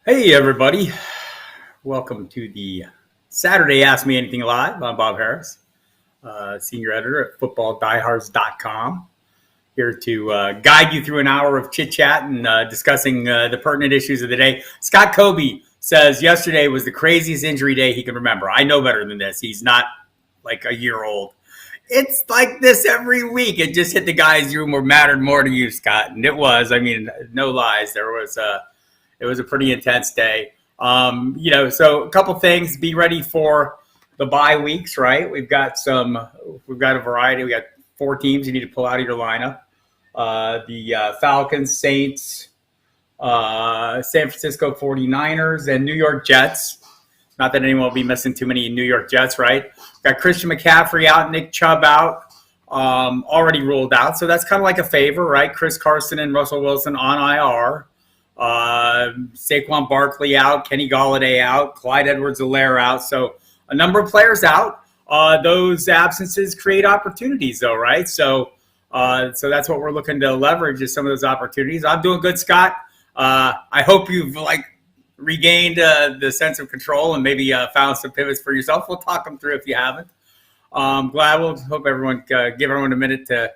Hey, everybody. Welcome to the Saturday Ask Me Anything Live. I'm Bob Harris, senior editor at footballdiehards.com. Here to guide you through an hour of chit chat and discussing the pertinent issues of the day. Scott Kobe says yesterday was the craziest injury day he can remember. I know better than this. He's not like a year old. It's like this every week. It just hit the guy's room or mattered more to you, Scott. And it was. I mean, no lies. It was a pretty intense day. So a couple things. Be ready for the bye weeks, right? We've got a variety. We got 4 teams you need to pull out of your lineup. The Falcons, Saints, San Francisco 49ers, and New York Jets. Not that anyone will be missing too many New York Jets, right? Got Christian McCaffrey out, Nick Chubb out, already ruled out. So that's kind of like a favor, right? Chris Carson and Russell Wilson on IR. Saquon Barkley out, Kenny Golladay out, Clyde Edwards-Helaire out. So a number of players out. Those absences create opportunities, though, right? So that's what we're looking to leverage is some of those opportunities. I'm doing good, Scott. I hope you've regained the sense of control and maybe found some pivots for yourself. We'll talk them through if you haven't. Hope everyone give everyone a minute to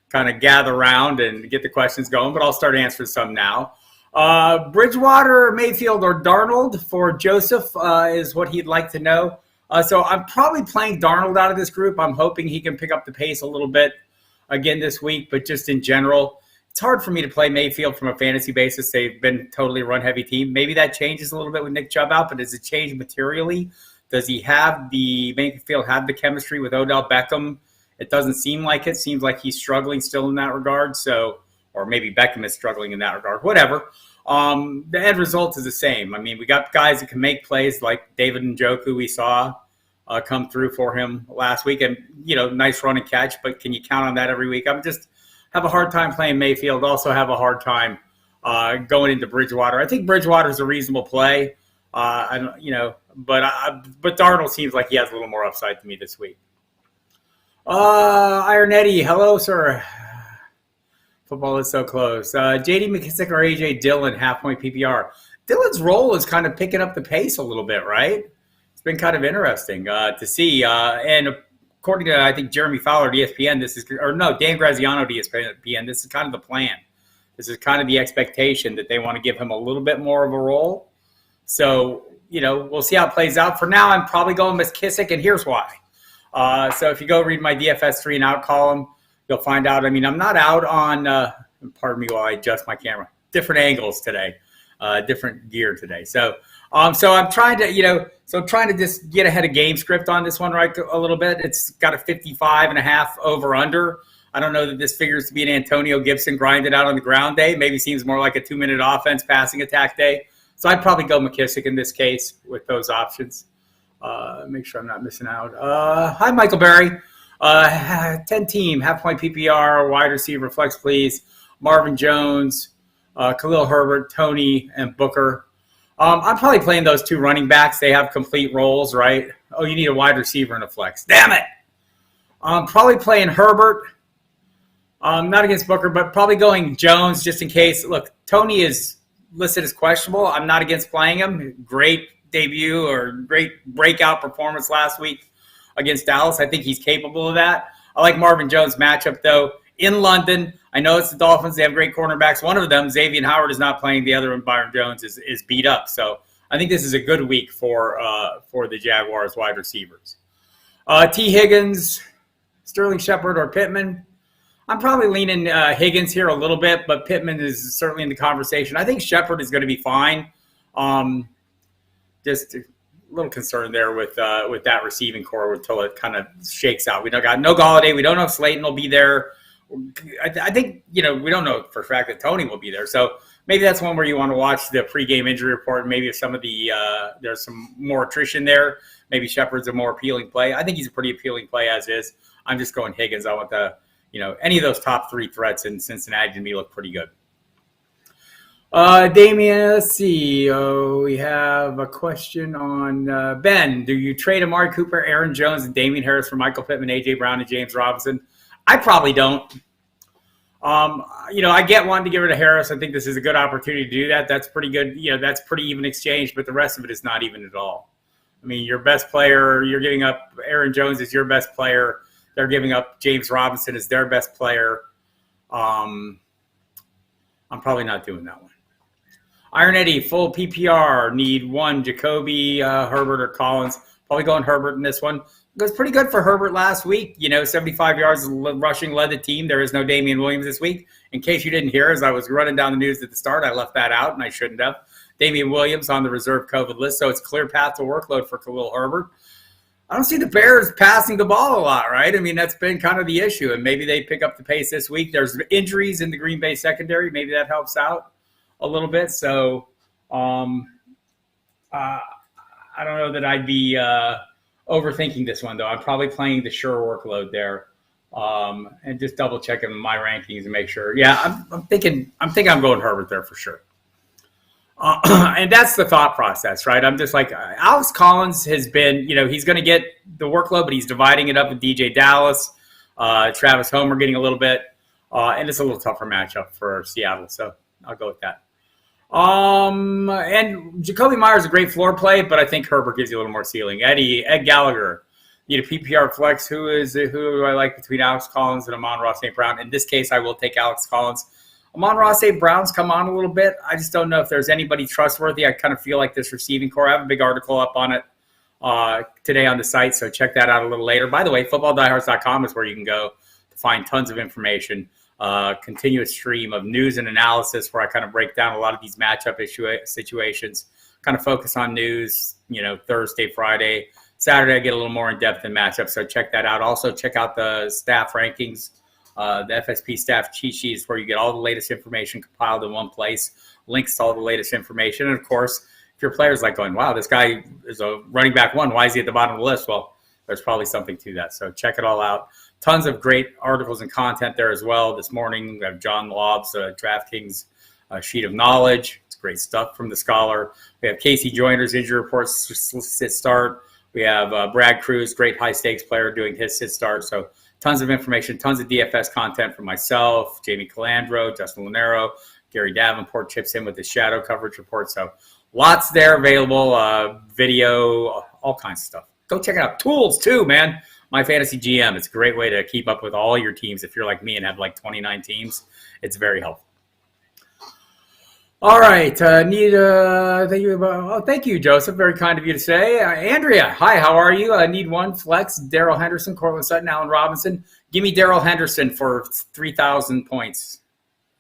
kind of gather around and get the questions going. But I'll start answering some now. Bridgewater, Mayfield, or Darnold for Joseph is what he'd like to know. So I'm probably playing Darnold out of this group. I'm hoping he can pick up the pace a little bit again this week, but just in general, it's hard for me to play Mayfield from a fantasy basis. They've been totally run-heavy team. Maybe that changes a little bit with Nick Chubb out, but does it change materially? Does Mayfield have the chemistry with Odell Beckham? It doesn't seem like it. Seems like he's struggling still in that regard. Or maybe Beckham is struggling in that regard. Whatever. The end result is the same. I mean, we got guys that can make plays like David Njoku we saw come through for him last week. And, nice run and catch, but can you count on that every week? I'm just have a hard time playing Mayfield. Also have a hard time going into Bridgewater. I think Bridgewater is a reasonable play. But Darnold seems like he has a little more upside to me this week. Iron Eddie, hello, sir. Football is so close. J.D. McKissick or A.J. Dillon, half-point PPR. Dillon's role is kind of picking up the pace a little bit, right? It's been kind of interesting to see. And according to, I think, Jeremy Fowler at ESPN, Dan Graziano at ESPN, this is kind of the plan. This is kind of the expectation that they want to give him a little bit more of a role. So, we'll see how it plays out. For now, I'm probably going McKissick, and here's why. So if you go read my DFS 3 and out column, you'll find out. I mean, I'm not out on, pardon me while I adjust my camera, different angles today, different gear today. So I'm trying to, just get ahead of game script on this one, right, a little bit. It's got a 55.5 over under. I don't know that this figures to be an Antonio Gibson grinded out on the ground day. Maybe seems more like a 2-minute offense passing attack day. So I'd probably go McKissick in this case with those options. Make sure I'm not missing out. Hi, Michael Berry. 10-team, half-point PPR, wide receiver, flex, please. Marvin Jones, Khalil Herbert, Tony, and Booker. I'm probably playing those 2 running backs. They have complete roles, right? Oh, you need a wide receiver and a flex. Damn it! I'm probably playing Herbert. Not against Booker, but probably going Jones just in case. Look, Tony is listed as questionable. I'm not against playing him. Great debut or great breakout performance last week against Dallas. I think he's capable of that. I like Marvin Jones' matchup, though. In London, I know it's the Dolphins. They have great cornerbacks. One of them, Xavier Howard, is not playing. The other one, Byron Jones, is beat up. So I think this is a good week for the Jaguars wide receivers. T. Higgins, Sterling Shepard, or Pittman. I'm probably leaning Higgins here a little bit, but Pittman is certainly in the conversation. I think Shepard is going to be fine. Just a little concerned there with that receiving core until it kind of shakes out. We don't got no Golladay. We don't know if Slayton will be there. I think, we don't know for a fact that Tony will be there. So maybe that's one where you want to watch the pregame injury report. Maybe if some of there's some more attrition there, maybe Shepard's a more appealing play. I think he's a pretty appealing play as is. I'm just going Higgins. I want any of those top 3 threats in Cincinnati to me look pretty good. Damien, let's see. We have a question on Ben. Do you trade Amari Cooper, Aaron Jones, and Damian Harris for Michael Pittman, A.J. Brown, and James Robinson? I probably don't. I get wanting to give it to Harris. I think this is a good opportunity to do that. That's pretty good. That's pretty even exchange, but the rest of it is not even at all. I mean, your best player, you're giving up Aaron Jones is your best player. They're giving up James Robinson as their best player. I'm probably not doing that one. Iron Eddie, full PPR, need one, Jacoby, Herbert, or Collins. Probably going Herbert in this one. It was pretty good for Herbert last week. 75 yards rushing led the team. There is no Damian Williams this week. In case you didn't hear, as I was running down the news at the start, I left that out, and I shouldn't have. Damian Williams on the reserve COVID list, so it's clear path to workload for Khalil Herbert. I don't see the Bears passing the ball a lot, right? I mean, that's been kind of the issue, and maybe they pick up the pace this week. There's injuries in the Green Bay secondary. Maybe that helps out a little bit. So I don't know that I'd be overthinking this one, though. I'm probably playing the sure workload there, and just double checking my rankings and make sure. Yeah, I'm thinking I'm going Herbert there for sure. And that's the thought process, right? I'm just like, Alex Collins has been, he's going to get the workload, but he's dividing it up with DJ Dallas, Travis Homer getting a little bit, and it's a little tougher matchup for Seattle, so I'll go with that. And Jacoby Meyer's a great floor play, but I think Herbert gives you a little more ceiling. Ed Gallagher, need a PPR flex. Who do I like between Alex Collins and Amon-Ra St. Brown? In this case, I will take Alex Collins. Amon-Ra St. Brown's come on a little bit. I just don't know if there's anybody trustworthy. I kind of feel like this receiving core. I have a big article up on it today on the site, so check that out a little later. By the way, footballdiehards.com is where you can go to find tons of information, continuous stream of news and analysis where I kind of break down a lot of these matchup situations, kind of focus on news, Thursday, Friday. Saturday, I get a little more in-depth in matchups, so check that out. Also, check out the staff rankings. The FSP staff cheat sheet is where you get all the latest information compiled in one place, links to all the latest information. And, of course, if your player's like going, wow, this guy is a running back one, why is he at the bottom of the list? Well, there's probably something to that. So check it all out. Tons of great articles and content there as well. This morning, we have John Lob's DraftKings sheet of knowledge. It's great stuff from the Scholar. We have Casey Joyner's injury reports sit start. We have Brad Cruz, great high-stakes player, doing his sit start. So tons of information, tons of DFS content from myself, Jamie Calandro, Justin Lanero, Gary Davenport chips in with his shadow coverage report. So lots there available, video, all kinds of stuff. Go check it out. Tools, too, man. My Fantasy GM. It's a great way to keep up with all your teams. If you're like me and have like 29 teams, it's very helpful. All right. Thank you, Joseph. Very kind of you to say. Andrea, hi, how are you? I need one flex. Darrell Henderson, Cortland Sutton, Allen Robinson. Give me Darrell Henderson for 3,000 points,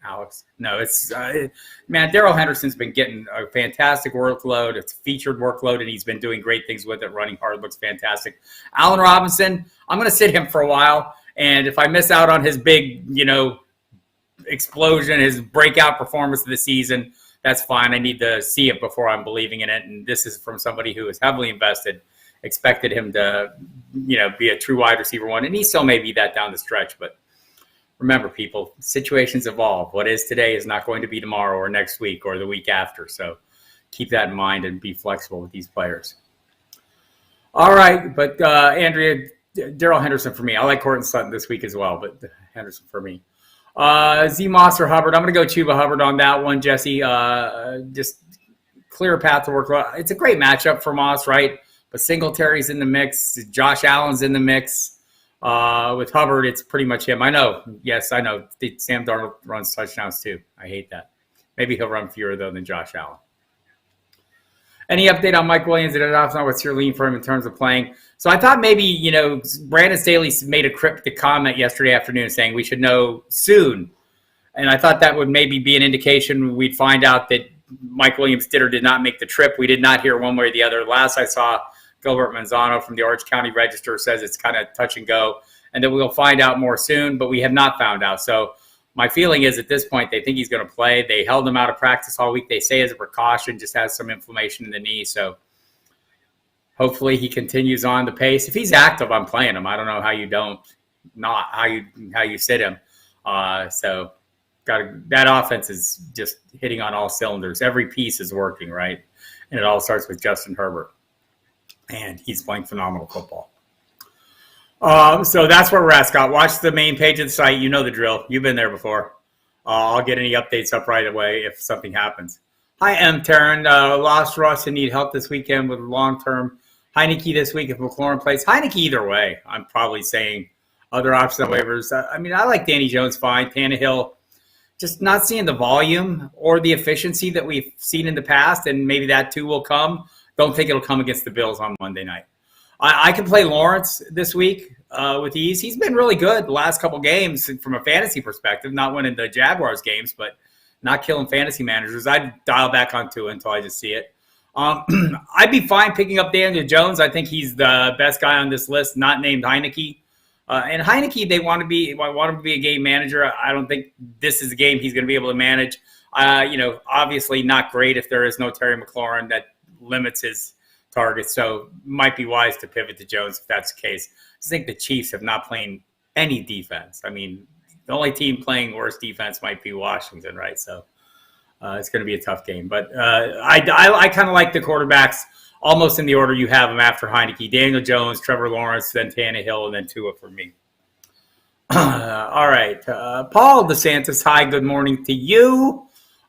Alex. No, it's man, Darrell Henderson's been getting a fantastic workload. It's a featured workload, and he's been doing great things with it. Running hard looks fantastic. Allen Robinson, I'm going to sit him for a while, and if I miss out on his big, explosion, his breakout performance of the season, that's fine. I need to see it before I'm believing in it. And this is from somebody who is heavily invested, expected him to, be a true wide receiver one. And he still may be that down the stretch. But remember, people, situations evolve. What is today is not going to be tomorrow or next week or the week after. So keep that in mind and be flexible with these players. All right. But Andrea, Darrell Henderson for me. I like Cortland Sutton this week as well, but Henderson for me. Z Moss or Hubbard. I'm going to go Tuba Hubbard on that one, Jesse. Just clear path to work. It's a great matchup for Moss, right? But Singletary's in the mix. Josh Allen's in the mix. With Hubbard, it's pretty much him. I know. Yes, I know. Sam Darnold runs touchdowns too. I hate that. Maybe he'll run fewer, though, than Josh Allen. Any update on Mike Williams? What's your lean for him in terms of playing? So I thought maybe, Brandon Staley made a cryptic comment yesterday afternoon saying we should know soon. And I thought that would maybe be an indication we'd find out that Mike Williams did or did not make the trip. We did not hear one way or the other. Last I saw, Gilbert Manzano from the Orange County Register says it's kind of touch and go and that we'll find out more soon, but we have not found out. So my feeling is at this point, they think he's going to play. They held him out of practice all week. They say as a precaution, just has some inflammation in the knee. So hopefully he continues on the pace. If he's active, I'm playing him. I don't know how you how you sit him. So that offense is just hitting on all cylinders. Every piece is working, right? And it all starts with Justin Herbert. And he's playing phenomenal football. So that's where we're at, Scott. Watch the main page of the site. You know the drill. You've been there before. I'll get any updates up right away if something happens. Hi, M. Taryn. Lost Russ and need help this weekend with long-term. Heineke this week if McLaurin plays. Heineke either way. I'm probably saying other options on waivers. I mean, I like Danny Jones fine. Tannehill, just not seeing the volume or the efficiency that we've seen in the past, and maybe that too will come. Don't think it'll come against the Bills on Monday night. I can play Lawrence this week with ease. He's been really good the last couple games from a fantasy perspective, not winning the Jaguars games, but not killing fantasy managers. I'd dial back on Tua until I just see it. I'd be fine picking up Daniel Jones. I think he's the best guy on this list, not named Heineke. And Heineke, they want him to be a game manager. I don't think this is a game he's going to be able to manage. Obviously not great if there is no Terry McLaurin. That limits his targets. So might be wise to pivot to Jones if that's the case. I think the Chiefs have not played any defense. I mean, the only team playing worse defense might be Washington, right? So it's going to be a tough game. But I kind of like the quarterbacks almost in the order you have them after Heineke. Daniel Jones, Trevor Lawrence, then Tannehill, and then Tua for me. All right. Paul DeSantis, hi, good morning to you.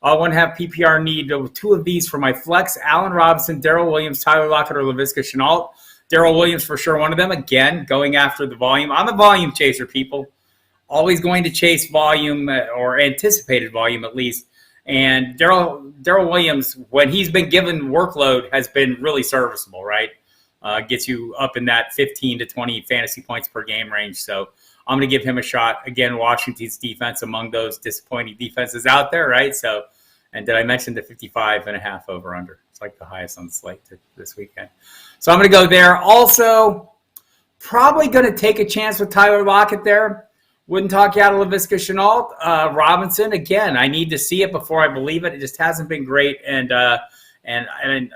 I want to have PPR need two of these for my flex. Allen Robinson, Darrell Williams, Tyler Lockett, or Laviska Shenault. Darrell Williams for sure, one of them. Again, going after the volume. I'm a volume chaser, people. Always going to chase volume or anticipated volume at least. And Darrell Williams, when he's been given workload, has been really serviceable, right? Gets you up in that 15 to 20 fantasy points per game range. So I'm going to give him a shot. Again, Washington's defense among those disappointing defenses out there, right? So, and did I mention the 55.5 over-under? It's like the highest on the slate this weekend. So I'm going to go there. Also, probably going to take a chance with Tyler Lockett there. Wouldn't talk you out of Laviska Shenault. Robinson, again, I need to see it before I believe it. It just hasn't been great. And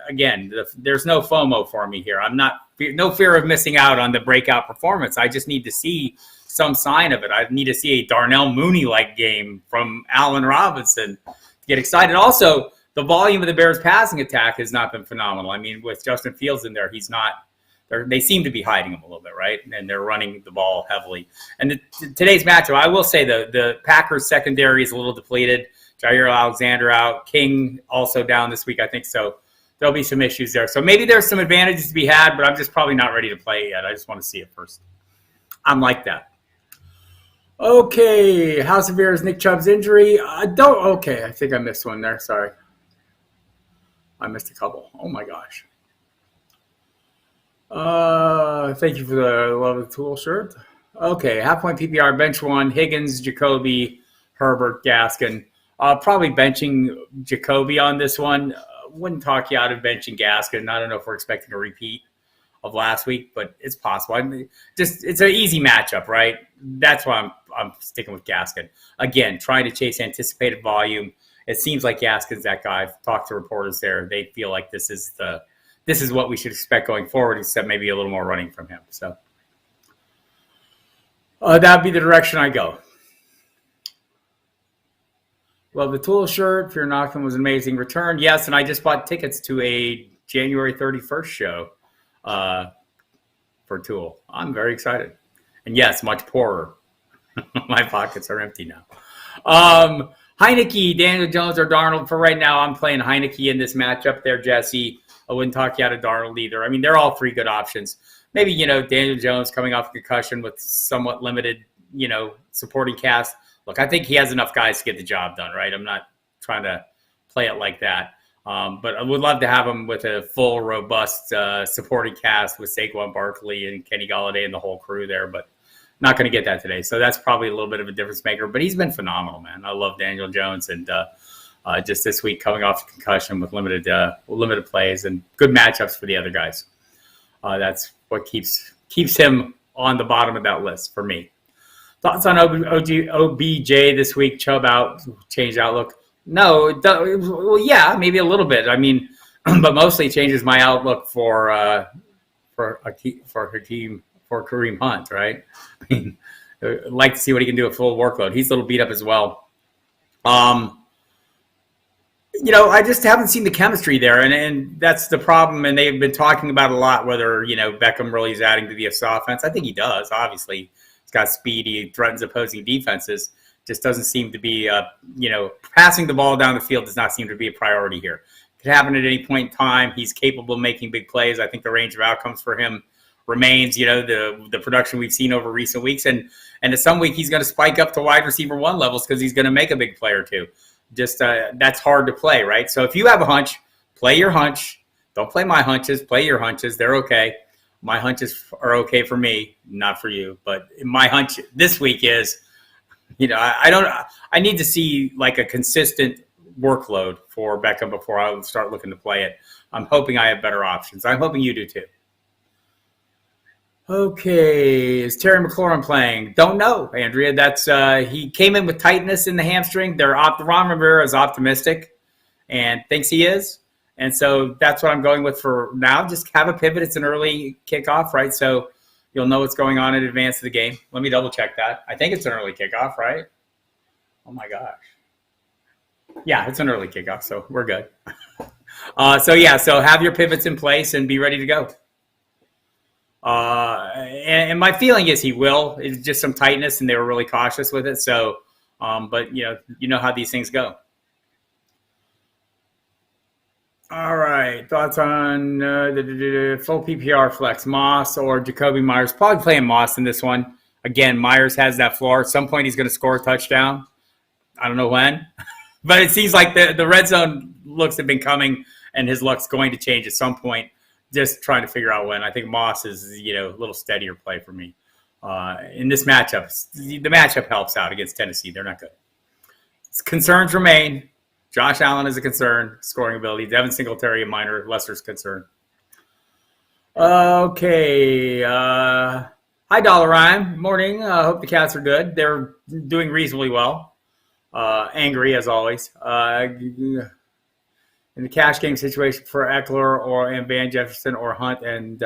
again, there's no FOMO for me here. I'm no fear of missing out on the breakout performance. I just need to see some sign of it. I need to see a Darnell Mooney-like game from Allen Robinson to get excited. Also, the volume of the Bears' passing attack has not been phenomenal. I mean, with Justin Fields in there, he's not. They seem to be hiding him a little bit, right? And they're running the ball heavily. And today's matchup, I will say the Packers' secondary is a little depleted. Jair Alexander out. King also down this week, I think. So there'll be some issues there. So maybe there's some advantages to be had, but I'm just probably not ready to play it yet. I just want to see it first. I'm like that. Okay, how severe is Nick Chubb's injury? I think I missed one there. Sorry. I missed a couple. Oh, my gosh. Thank you for the love of the tool shirt. Okay, half-point PPR, bench one, Higgins, Jacoby, Herbert, Gaskin. Probably benching Jacoby on this one. Wouldn't talk you out of benching Gaskin. I don't know if we're expecting a repeat of last week, but it's possible. It's an easy matchup, right? That's why I'm sticking with Gaskin. Again, trying to chase anticipated volume. It seems like Gaskin's that guy. I've talked to reporters there. They feel like this is what we should expect going forward, except maybe a little more running from him. So that would be the direction I go. Love the tool shirt. Fear Knockin was an amazing return. Yes, and I just bought tickets to a January 31st show for Tool. I'm very excited. And yes, much poorer. My pockets are empty now. Heineke, Daniel Jones, or Darnold. For right now, I'm playing Heineke in this matchup there, Jesse. I wouldn't talk you out of Darnold either. I mean, they're all three good options. Maybe, Daniel Jones coming off a concussion with somewhat limited, supporting cast. Look, I think he has enough guys to get the job done, right? I'm not trying to play it like that. But I would love to have him with a full, robust supporting cast with Saquon Barkley and Kenny Golladay and the whole crew there, but not going to get that today. So that's probably a little bit of a difference maker. But he's been phenomenal, man. I love Daniel Jones, and just this week coming off a concussion with limited plays and good matchups for the other guys. That's what keeps him on the bottom of that list for me. Thoughts on OBJ this week? Chubb out, changed outlook. No, well, yeah, maybe a little bit. I mean, but mostly changes my outlook for Kareem Hunt, right? I mean, I'd like to see what he can do at full workload. He's a little beat up as well. I just haven't seen the chemistry there, and that's the problem. And they've been talking about a lot whether Beckham really is adding to the offense. I think he does. Obviously, he's got speed. He threatens opposing defenses. Just doesn't seem to be, passing the ball down the field does not seem to be a priority here. It could happen at any point in time. He's capable of making big plays. I think the range of outcomes for him remains, the production we've seen over recent weeks. And at some week, he's going to spike up to wide receiver 1 levels because he's going to make a big play or two. Just that's hard to play, right? So if you have a hunch, play your hunch. Don't play my hunches. Play your hunches. They're okay. My hunches are okay for me, not for you. But my hunch this week is, I need to see like a consistent workload for Beckham before I start looking to play it. I'm hoping I have better options. I'm hoping you do too. Okay, is Terry McLaurin playing? Don't know, Andrea. That's he came in with tightness in the hamstring. Ron Rivera is optimistic and thinks he is, and so that's what I'm going with for now. Just have a pivot. It's an early kickoff, right? So you'll know what's going on in advance of the game. Let me double check that. I think it's an early kickoff, right? Oh my gosh. Yeah, it's an early kickoff, so we're good. So have your pivots in place and be ready to go. And my feeling is he will. It's just some tightness, and they were really cautious with it. So, but you know how these things go. All right, thoughts on the full PPR flex, Moss or Jacoby Myers? Probably playing Moss in this one. Again, Myers has that floor. At some point, he's going to score a touchdown. I don't know when, but it seems like the red zone looks have been coming, and his luck's going to change at some point. Just trying to figure out when. I think Moss is, a little steadier play for me. In this matchup, the matchup helps out against Tennessee. They're not good. Concerns remain. Josh Allen is a concern. Scoring ability. Devin Singletary, a minor, lesser concern. Okay. Hi, Dollar Rhyme. Morning. Hope the Cats are good. They're doing reasonably well. Angry, as always. In the cash game situation for Eckler and Van Jefferson or Hunt and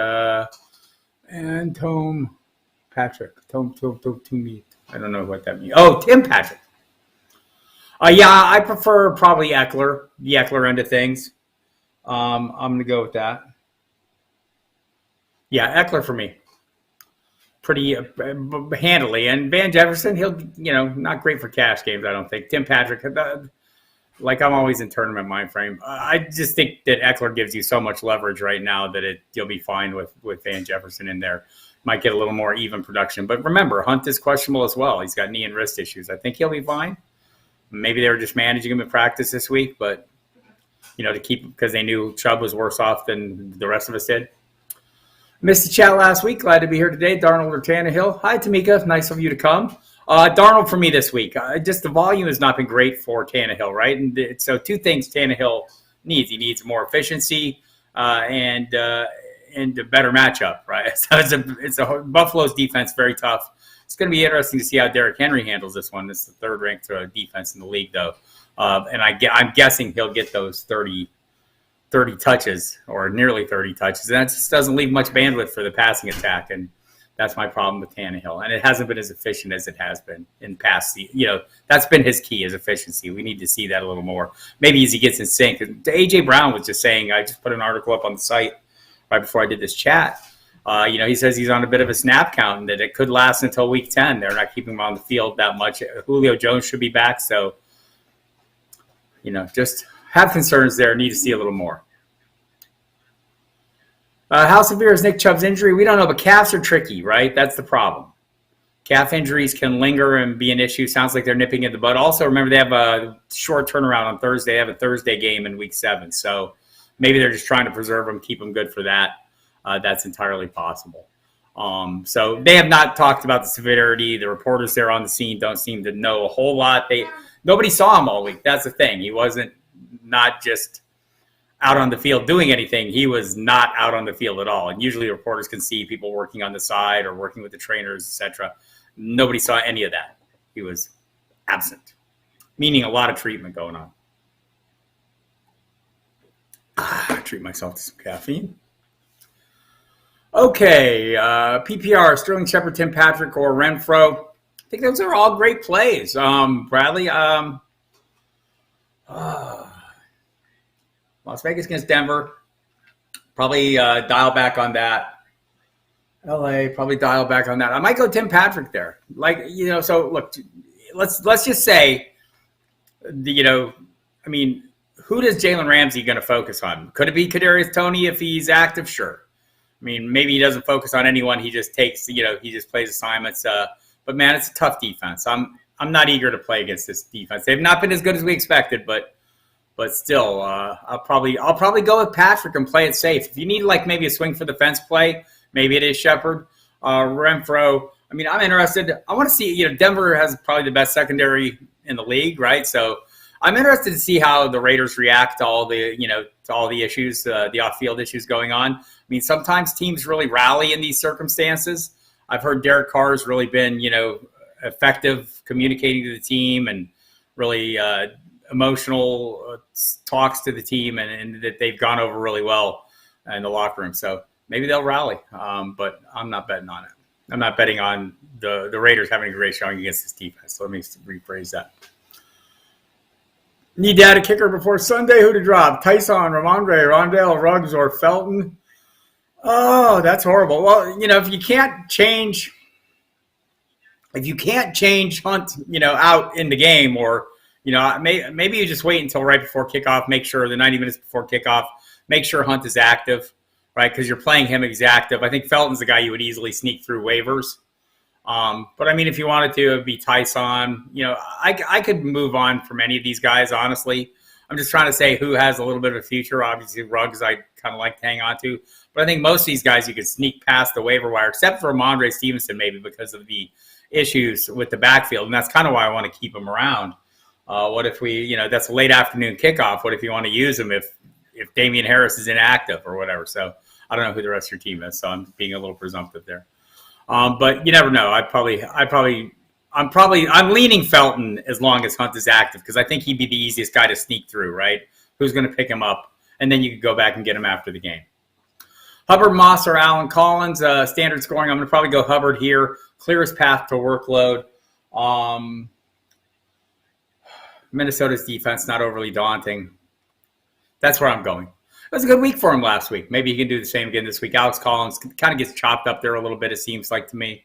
Tom Patrick. Tom meet. I don't know what that means. Oh, Tim Patrick. I prefer probably Eckler, the Eckler end of things. I'm going to go with that. Yeah, Eckler for me. Pretty handily. And Van Jefferson, he'll, not great for cash games, I don't think. Tim Patrick, like I'm always in tournament mind frame. I just think that Eckler gives you so much leverage right now that you'll be fine with Van Jefferson in there. Might get a little more even production. But remember, Hunt is questionable as well. He's got knee and wrist issues. I think he'll be fine. Maybe they were just managing him in practice this week, but, to keep because they knew Chubb was worse off than the rest of us did. Missed the chat last week. Glad to be here today. Darnold or Tannehill. Hi, Tamika. Nice of you to come. Darnold for me this week. Just the volume has not been great for Tannehill, right? And so two things Tannehill needs. He needs more efficiency and a better matchup, right? So it's a Buffalo's defense, very tough. It's going to be interesting to see how Derrick Henry handles this one. This is the third-ranked defense in the league, though. And I'm guessing he'll get those 30 touches or nearly 30 touches. And that just doesn't leave much bandwidth for the passing attack. And that's my problem with Tannehill. And it hasn't been as efficient as it has been in past. That's been his key is efficiency. We need to see that a little more. Maybe as he gets in sync. A.J. Brown was just saying, I just put an article up on the site right before I did this chat. He says he's on a bit of a snap count and that it could last until week 10. They're not keeping him on the field that much. Julio Jones should be back. So, just have concerns there. Need to see a little more. How severe is Nick Chubb's injury? We don't know, but calves are tricky, right? That's the problem. Calf injuries can linger and be an issue. Sounds like they're nipping in the bud. Also, remember, they have a short turnaround on Thursday. They have a Thursday game in week 7. So maybe they're just trying to preserve him, keep him good for that. That's entirely possible. So they have not talked about the severity. The reporters there on the scene don't seem to know a whole lot. Nobody saw him all week. That's the thing. He wasn't not just out on the field doing anything. He was not out on the field at all. And usually reporters can see people working on the side or working with the trainers, etc. Nobody saw any of that. He was absent, meaning a lot of treatment going on. I treat myself to some caffeine. Okay, PPR, Sterling Shepard, Tim Patrick, or Renfro. I think those are all great plays. Bradley, Las Vegas against Denver. Probably dial back on that. LA, probably dial back on that. I might go Tim Patrick there. So look, let's just say, who does Jalen Ramsey going to focus on? Could it be Kadarius Toney if he's active? Sure. I mean, maybe he doesn't focus on anyone. He just takes, he just plays assignments. But man, it's a tough defense. I'm not eager to play against this defense. They've not been as good as we expected, but still, I'll probably go with Patrick and play it safe. If you need maybe a swing for the fence play, maybe it is Shepard, Renfro. I mean, I'm interested. I want to see. Denver has probably the best secondary in the league, right? So I'm interested to see how the Raiders react to all the issues, the off-field issues going on. I mean, sometimes teams really rally in these circumstances. I've heard Derek Carr's really been, effective communicating to the team and really emotional talks to the team, and that they've gone over really well in the locker room. So maybe they'll rally, but I'm not betting on it. I'm not betting on the Raiders having a great showing against this defense. So let me rephrase that. Need to add a kicker before Sunday. Who to drop? Tyson, Ramondre, Rondale, Ruggs, or Felton? Oh, that's horrible. Well, if you can't change Hunt, out in the game, or maybe you just wait until right before kickoff. Make sure the 90 minutes before kickoff. Make sure Hunt is active, right? Because you're playing him as active. I think Felton's the guy you would easily sneak through waivers. But I mean, if you wanted to, it'd be Tyson. I could move on from any of these guys, honestly. I'm just trying to say who has a little bit of a future. Obviously, Ruggs I kind of like to hang on to. But I think most of these guys you could sneak past the waiver wire, except for Ramondre Stevenson, maybe because of the issues with the backfield. And that's kind of why I want to keep him around. What if we, that's a late afternoon kickoff. What if you want to use him if Damian Harris is inactive or whatever? So I don't know who the rest of your team is. So I'm being a little presumptive there. But you never know. I'm leaning Felton as long as Hunt is active, because I think he'd be the easiest guy to sneak through, right? Who's going to pick him up? And then you could go back and get him after the game. Hubbard, Moss, or Allen Collins, standard scoring. I'm going to probably go Hubbard here. Clearest path to workload. Minnesota's defense, not overly daunting. That's where I'm going. It was a good week for him last week. Maybe he can do the same again this week. Alex Collins kind of gets chopped up there a little bit, it seems like to me.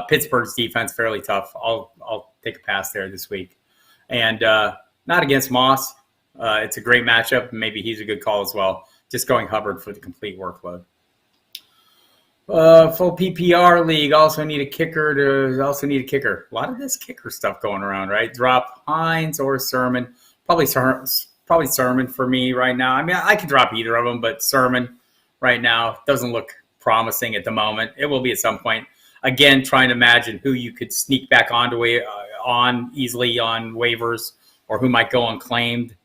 Pittsburgh's defense, fairly tough. I'll take a pass there this week. And not against Moss. It's a great matchup. Maybe he's a good call as well. Just going Hubbard for the complete workload. Full PPR league. Also need a kicker. A lot of this kicker stuff going around, right? Drop Hines or Sermon. Probably Sermon for me right now. I mean, I could drop either of them, but Sermon right now doesn't look promising at the moment. It will be at some point. Again, trying to imagine who you could sneak back on easily on waivers, or who might go unclaimed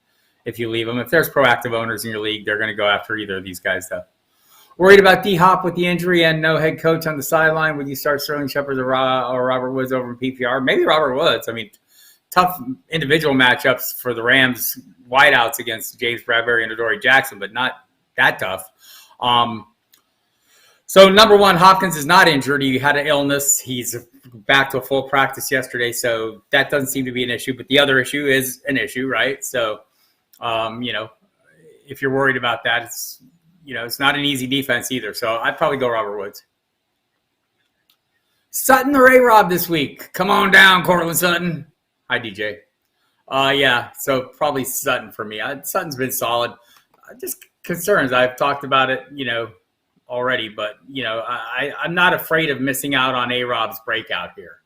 if you leave them. If there's proactive owners in your league, they're going to go after either of these guys, though. Worried about D-Hop with the injury and no head coach on the sideline. Would you start Sterling Shepard or Robert Woods over in PPR? Maybe Robert Woods. I mean, tough individual matchups for the Rams wideouts against James Bradbury and Adoree Jackson, but not that tough. So number one, Hopkins is not injured. He had an illness. He's back to a full practice yesterday, so that doesn't seem to be an issue. But the other issue is an issue, right? So, if you're worried about that, it's not an easy defense either. So I'd probably go Robert Woods. Sutton or A-Rob this week? Come on down, Cortland Sutton. Hi, DJ. Yeah, so probably Sutton for me. Sutton's been solid. Just concerns. I've talked about it, already, but I'm not afraid of missing out on A-Rob's breakout here,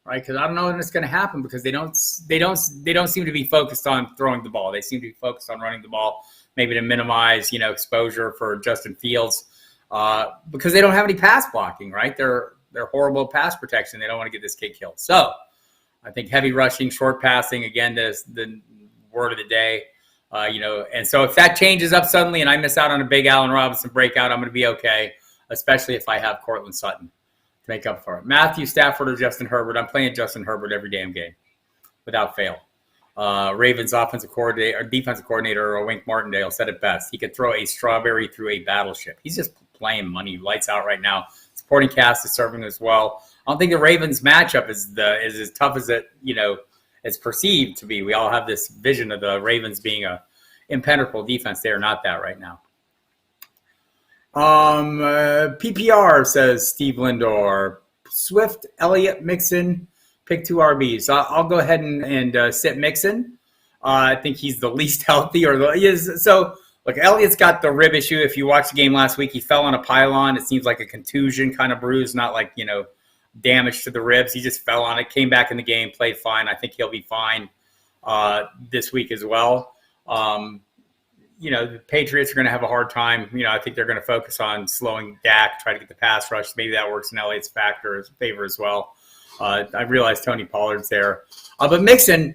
right? Because I don't know when it's going to happen, because they don't seem to be focused on throwing the ball. They seem to be focused on running the ball, maybe to minimize exposure for Justin Fields, because they don't have any pass blocking, right? They're horrible pass protection. They don't want to get this kid killed. So I think heavy rushing, short passing, again, is the word of the day. And so if that changes up suddenly and I miss out on a big Allen Robinson breakout, I'm going to be okay, especially if I have Cortland Sutton to make up for it. Matthew Stafford or Justin Herbert? I'm playing Justin Herbert every damn game without fail. Ravens defensive coordinator, or Wink Martindale, said it best. He could throw a strawberry through a battleship. He's just playing money, lights out right now. Supporting cast is serving as well. I don't think the Ravens matchup is as tough as it's perceived to be. We all have this vision of the Ravens being a impenetrable defense. They are not that right now. PPR, says Steve Lindor. Swift, Elliott, Mixon, pick 2 RBs. I'll go ahead and sit Mixon. I think he's the least healthy. So, look, Elliott's got the rib issue. If you watched the game last week, he fell on a pylon. It seems like a contusion kind of bruise, not like, damage to the ribs. He just fell on it, came back in the game, played fine. I think he'll be fine this week as well. The Patriots are going to have a hard time. I think they're going to focus on slowing Dak, try to get the pass rush. Maybe that works in Elliott's favor as well. I realize Tony Pollard's there. But Mixon,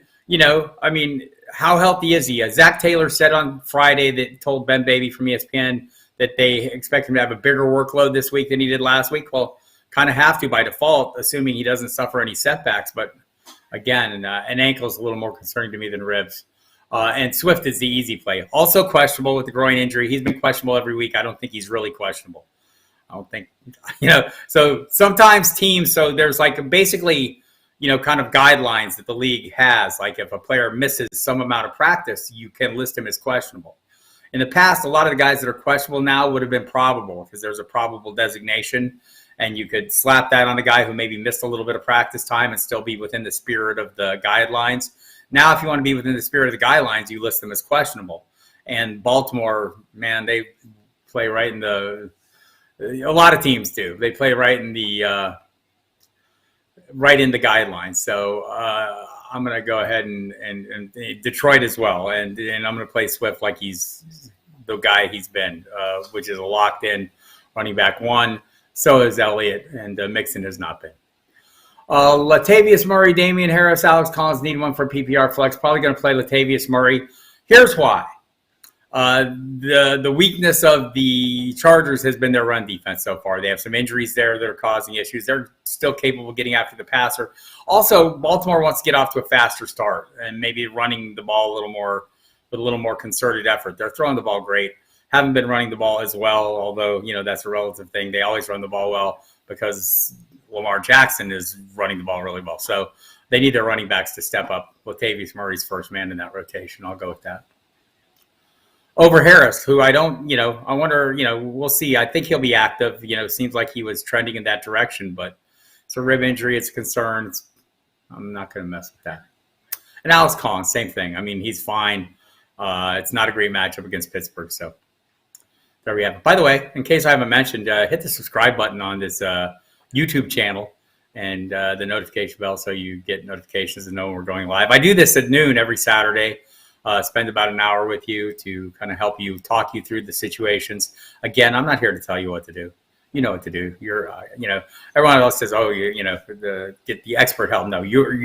how healthy is he? Zach Taylor said on Friday that told Ben Baby from ESPN that they expect him to have a bigger workload this week than he did last week. Well, kind of have to by default, assuming he doesn't suffer any setbacks. But again, an ankle is a little more concerning to me than ribs. And Swift is the easy play. Also questionable with the groin injury. He's been questionable every week. I don't think he's really questionable. I don't think, so sometimes teams, so there's basically, kind of guidelines that the league has. Like if a player misses some amount of practice, you can list him as questionable. In the past, a lot of the guys that are questionable now would have been probable because there's a probable designation, and you could slap that on a guy who maybe missed a little bit of practice time and still be within the spirit of the guidelines. Now, if you want to be within the spirit of the guidelines, you list them as questionable. And Baltimore, man, they play right in a lot of teams do. They play right in the guidelines. So I'm going to go ahead and Detroit as well. And I'm going to play Swift like he's the guy he's been, which is a locked-in running back 1. So is Elliott, and Mixon has not been. Latavius Murray, Damian Harris, Alex Collins need one for PPR flex. Probably going to play Latavius Murray. Here's why. The weakness of the Chargers has been their run defense so far. They have some injuries there that are causing issues. They're still capable of getting after the passer. Also, Baltimore wants to get off to a faster start and maybe running the ball a little more with a little more concerted effort. They're throwing the ball great. Haven't been running the ball as well, although, that's a relative thing. They always run the ball well because Lamar Jackson is running the ball really well. So they need their running backs to step up. Latavius Murray's first man in that rotation. I'll go with that. Over Harris, who I don't, I wonder, we'll see. I think he'll be active. Seems like he was trending in that direction, but it's a rib injury. It's a concern. I'm not going to mess with that. And Alex Collins, same thing. I mean, he's fine. It's not a great matchup against Pittsburgh. So there we have it. By the way, in case I haven't mentioned, hit the subscribe button on this YouTube channel and the notification bell so you get notifications and know when we're going live. I do this at noon every Saturday. Spend about an hour with you to kind of help you, talk you through the situations. Again, I'm not here to tell you what to do. You know what to do. You're, everyone else says, oh, get the expert help. No, you're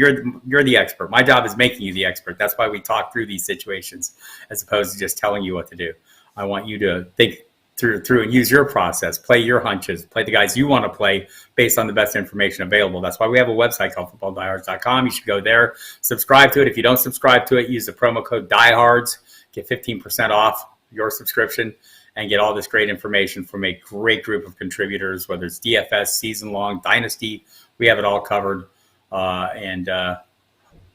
the expert. My job is making you the expert. That's why we talk through these situations as opposed to just telling you what to do. I want you to think through and use your process, play your hunches, play the guys you want to play based on the best information available. That's why we have a website called footballdiehards.com. You should go there, subscribe to it. If you don't subscribe to it, use the promo code Diehards, get 15% off your subscription, and get all this great information from a great group of contributors, whether it's DFS, season-long, Dynasty. We have it all covered, and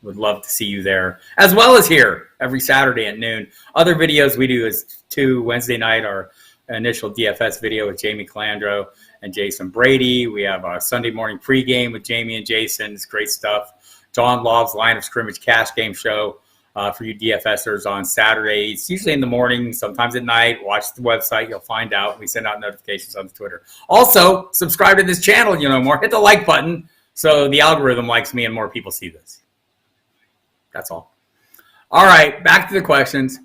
would love to see you there, as well as here every Saturday at noon. Other videos we do is Wednesday night, our initial DFS video with Jamie Calandro and Jason Brady. We have our Sunday morning pregame with Jamie and Jason. It's great stuff. John Love's Line of Scrimmage Cash Game Show for you DFSers on Saturday. It's usually in the morning, sometimes at night. Watch the website. You'll find out. We send out notifications on Twitter. Also, subscribe to this channel, more. Hit the like button so the algorithm likes me and more people see this. That's all. All right, back to the questions.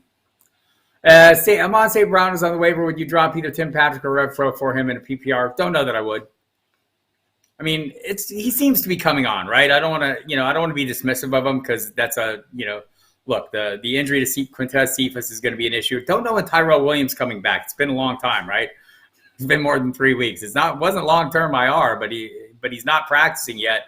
Amon St. Brown is on the waiver. Would you drop either Tim Patrick or Renfro for him in a PPR? Don't know that I would. I mean, he seems to be coming on, right? I don't want to be dismissive of him because that's look, the injury to Quintez Cephas is going to be an issue. Don't know when Tyrell Williams coming back. It's been a long time, right? It's been more than 3 weeks. Wasn't long-term IR, but he's not practicing yet,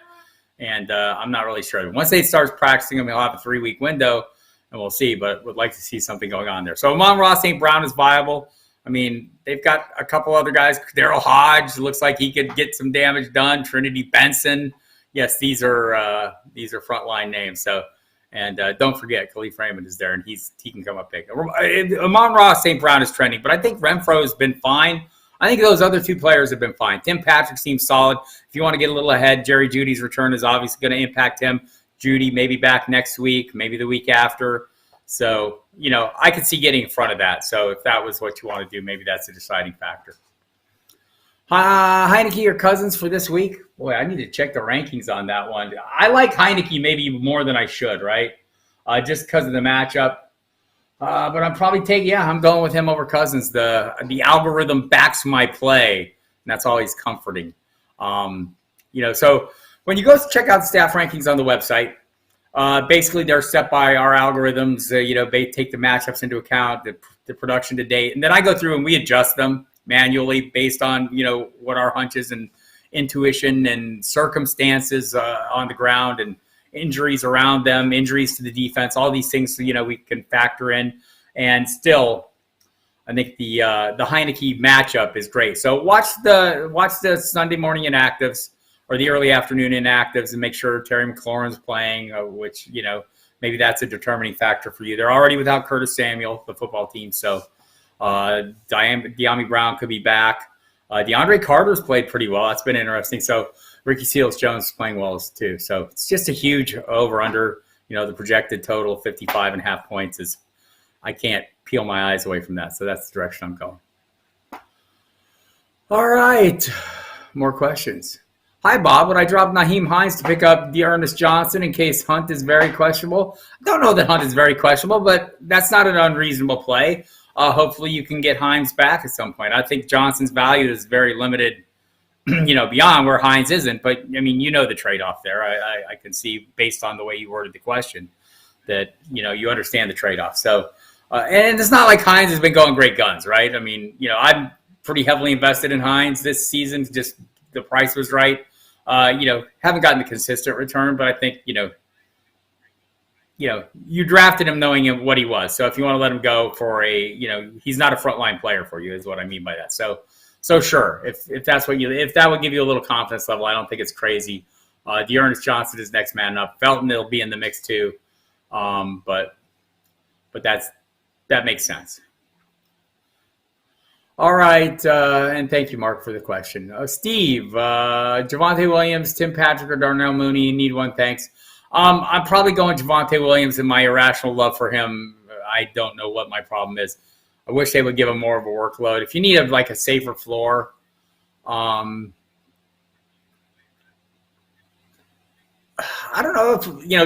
and I'm not really sure. Once they start practicing him, he'll have a 3-week window. And we'll see, but would like to see something going on there. So Amon-Ra St. Brown is viable. I mean, they've got a couple other guys. Daryl Hodge looks like he could get some damage done. Trinity Benson. Yes, these are frontline names. So And don't forget, Khalif Raymond is there, and he can come up big. Amon-Ra St. Brown is trending, but I think Renfro has been fine. I think those other two players have been fine. Tim Patrick seems solid. If you want to get a little ahead, Jerry Jeudy's return is obviously going to impact him. Jeudy maybe back next week, maybe the week after. So, I could see getting in front of that. So if that was what you want to do, maybe that's a deciding factor. Heineke or Cousins for this week? Boy, I need to check the rankings on that one. I like Heineke maybe more than I should, right? Just because of the matchup. But I'm probably I'm going with him over Cousins. The algorithm backs my play, and that's always comforting. So when you go check out the staff rankings on the website, basically they're set by our algorithms. They take the matchups into account, the production to date, and then I go through and we adjust them manually based on what our hunches and intuition and circumstances on the ground and injuries around them, injuries to the defense, all these things we can factor in. And still, I think the Heineke matchup is great. So watch the Sunday morning inactives or the early afternoon inactives and make sure Terry McLaurin's playing, which maybe that's a determining factor for you. They're already without Curtis Samuel, the football team, so De'Ami Brown could be back. DeAndre Carter's played pretty well. That's been interesting. So Ricky Seals-Jones is playing well too. So it's just a huge over-under. The projected total, 55.5 points, is I can't peel my eyes away from that. So that's the direction I'm going. All right. More questions. Hi, Bob. Would I drop Nyheim Hines to pick up Dearness Johnson in case Hunt is very questionable? I don't know that Hunt is very questionable, but that's not an unreasonable play. Hopefully you can get Hines back at some point. I think Johnson's value is very limited, beyond where Hines isn't. But, the trade-off there. I can see based on the way you worded the question that, you understand the trade-off. So, and it's not like Hines has been going great guns, right? I'm pretty heavily invested in Hines this season. Just the price was right. Haven't gotten the consistent return, but I think, you drafted him knowing what he was. So if you want to let him go for he's not a frontline player for you, is what I mean by that. So sure, if that's if that would give you a little confidence level, I don't think it's crazy. Dearness Johnson is next man up. Felton will be in the mix too, but that makes sense. All right, and thank you, Mark, for the question. Steve, Javonte Williams, Tim Patrick, or Darnell Mooney, need one, thanks. I'm probably going Javonte Williams in my irrational love for him. I don't know what my problem is. I wish they would give him more of a workload. If you need a safer floor, I don't know if,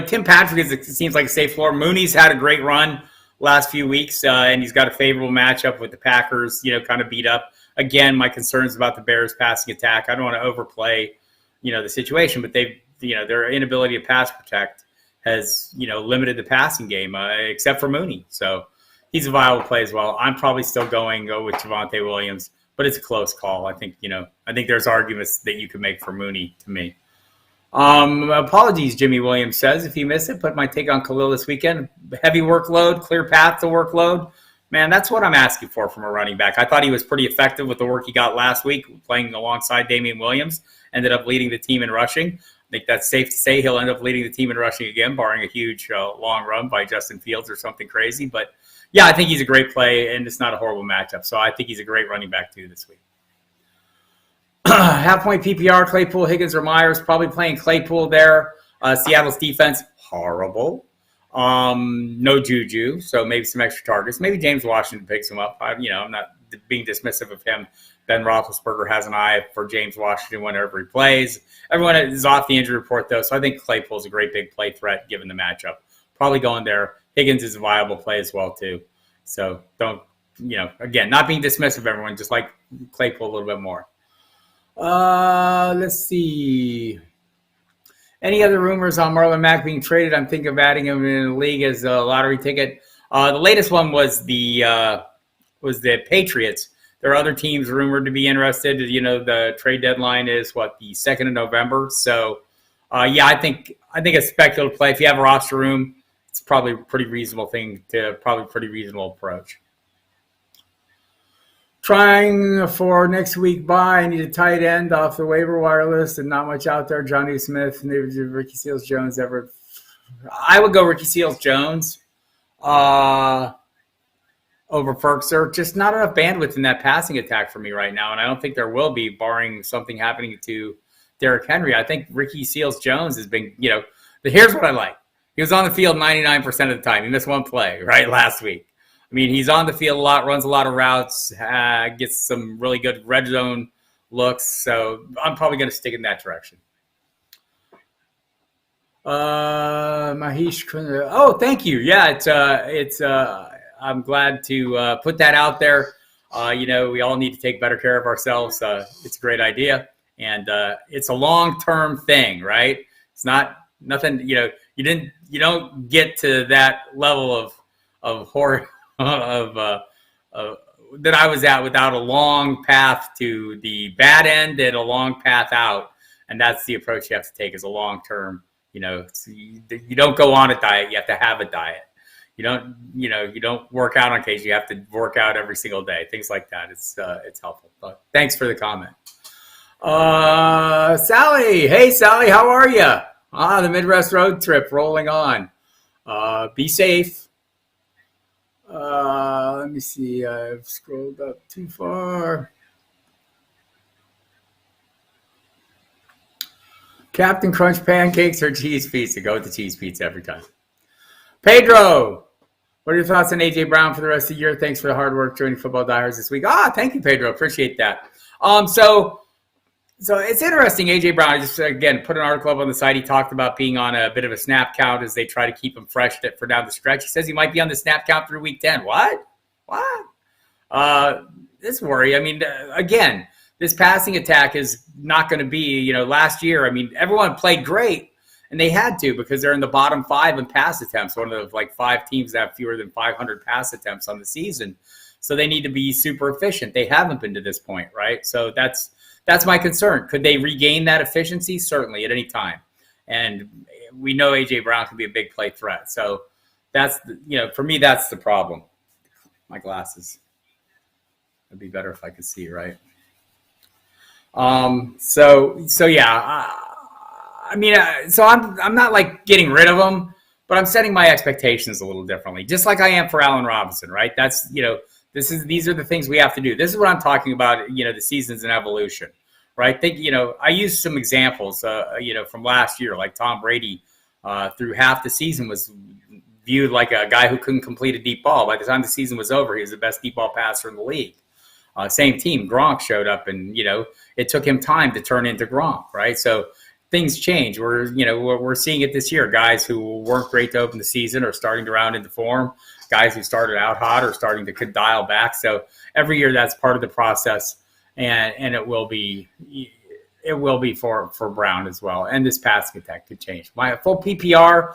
Tim Patrick seems like a safe floor. Mooney's had a great run last few weeks, and he's got a favorable matchup with the Packers, kind of beat up. Again, my concerns about the Bears passing attack. I don't want to overplay, the situation, but their inability to pass protect has, limited the passing game, except for Mooney. So he's a viable play as well. I'm probably still go with Javonte Williams, but it's a close call. I think there's arguments that you could make for Mooney to me. Apologies, Jimmy Williams says, if you missed it, put my take on Khalil this weekend. Heavy workload, clear path to workload. Man, that's what I'm asking for from a running back. I thought he was pretty effective with the work he got last week, playing alongside Damian Williams, ended up leading the team in rushing. I think that's safe to say he'll end up leading the team in rushing again, barring a huge long run by Justin Fields or something crazy. But, yeah, I think he's a great play, and it's not a horrible matchup. So I think he's a great running back, too, this week. Half-point PPR, Claypool, Higgins, or Myers. Probably playing Claypool there. Seattle's defense, horrible. No Juju, so maybe some extra targets. Maybe James Washington picks him up. I'm not being dismissive of him. Ben Roethlisberger has an eye for James Washington whenever he plays. Everyone is off the injury report, though, so I think Claypool's a great big play threat given the matchup. Probably going there. Higgins is a viable play as well, too. So don't, again, not being dismissive of everyone, just like Claypool a little bit more. Let's see. Any other rumors on Marlon Mack being traded? I'm thinking of adding him in the league as a lottery ticket. The latest one was the Patriots. There are other teams rumored to be interested. The trade deadline is the 2nd of November. So, I think a speculative play. If you have a roster room, it's probably a pretty reasonable approach. Trying for next week bye. I need a tight end off the waiver wire list and not much out there. Johnny Smith, Ricky Seals-Jones, Everett I would go Ricky Seals-Jones over Ferkser. Just not enough bandwidth in that passing attack for me right now, and I don't think there will be, barring something happening to Derrick Henry. I think Ricky Seals-Jones has been, but here's what I like. He was on the field 99% of the time. He missed one play, right, last week. I mean, he's on the field a lot, runs a lot of routes, gets some really good red zone looks. So I'm probably going to stick in that direction. Mahesh, oh, thank you. Yeah, it's I'm glad to put that out there. We all need to take better care of ourselves. It's a great idea, and it's a long-term thing, right? It's not nothing. You don't get to that level of horror that I was at without a long path to the bad end and a long path out, and that's the approach you have to take as a long-term. You don't go on a diet; you have to have a diet. You don't work out on occasion. You have to work out every single day. Things like that. It's helpful. But thanks for the comment. Sally, hey Sally, how are you? The Midwest road trip rolling on. Be safe. Let me see. I've scrolled up too far. Captain Crunch pancakes or cheese pizza? Go with the cheese pizza every time. Pedro, what are your thoughts on A.J. Brown for the rest of the year? Thanks for the hard work joining Football Diehards this week. Thank you, Pedro. Appreciate that. So it's interesting. A.J. Brown, I just, again, put an article up on the site. He talked about being on a bit of a snap count as they try to keep him fresh for down the stretch. He says he might be on the snap count through week 10. What? This worry. I mean, again, this passing attack is not going to be, last year, I mean, everyone played great, and they had to because they're in the bottom 5 in pass attempts, one of the 5 teams that have fewer than 500 pass attempts on the season. So they need to be super efficient. They haven't been to this point, right? So that's my concern. Could they regain that efficiency? Certainly, at any time. And we know A.J. Brown can be a big play threat. So that's, for me, that's the problem. My glasses. It'd be better if I could see, right? So yeah, so I'm not getting rid of them, but I'm setting my expectations a little differently, just like I am for Allen Robinson, right? That's, these are the things we have to do. This is what I'm talking about, the seasons and evolution, right? I used some examples, from last year, like Tom Brady, through half the season was viewed like a guy who couldn't complete a deep ball. By the time the season was over, he was the best deep ball passer in the league. Same team, Gronk showed up, and it took him time to turn into Gronk, right? So things change. We're seeing it this year. Guys who weren't great to open the season are starting to round into form. Guys who started out hot are starting to dial back. So every year that's part of the process, and it will be for Brown as well. And this passing attack could change. My full PPR: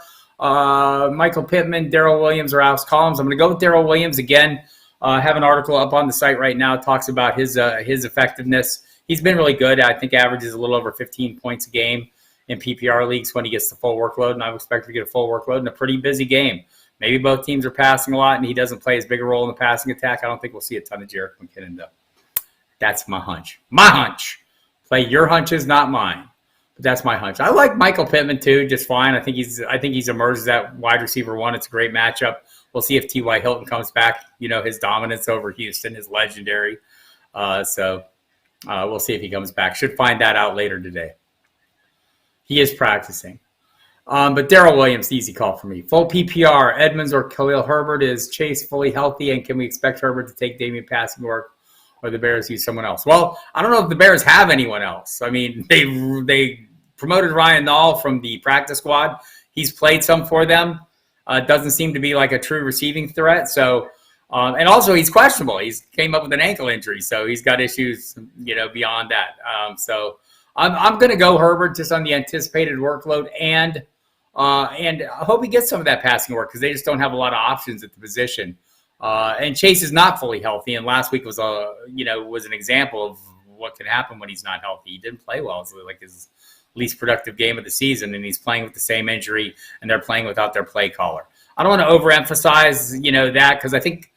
Michael Pittman, Darrell Williams, or Alex Collins. I'm going to go with Darrell Williams again. I have an article up on the site right now. It talks about his effectiveness. He's been really good. I think averages a little over 15 points a game in PPR leagues when he gets the full workload, and I expect to get a full workload in a pretty busy game. Maybe both teams are passing a lot, and he doesn't play as big a role in the passing attack. I don't think we'll see a ton of Jerick McKinnon, though. That's my hunch. My hunch. Play your hunches, not mine. But that's my hunch. I like Michael Pittman, too, just fine. I think he's emerged as that wide receiver one. It's a great matchup. We'll see if T.Y. Hilton comes back. His dominance over Houston is legendary. So we'll see if he comes back. Should find that out later today. He is practicing. But Darrell Williams, easy call for me. Full PPR, Edmonds or Khalil Herbert. Is Chase fully healthy? And can we expect Herbert to take Damian passing work, or the Bears use someone else? Well, I don't know if the Bears have anyone else. I mean, they promoted Ryan Nall from the practice squad. He's played some for them. Doesn't seem to be like a true receiving threat. So, and also he's questionable. He's came up with an ankle injury, so he's got issues, beyond that. So I'm going to go Herbert just on the anticipated workload, and I hope he gets some of that passing work because they just don't have a lot of options at the position. And Chase is not fully healthy, and last week was an example of what can happen when he's not healthy. He didn't play well. It's like his least productive game of the season, and he's playing with the same injury, and they're playing without their play caller. I don't want to overemphasize, that, because I think,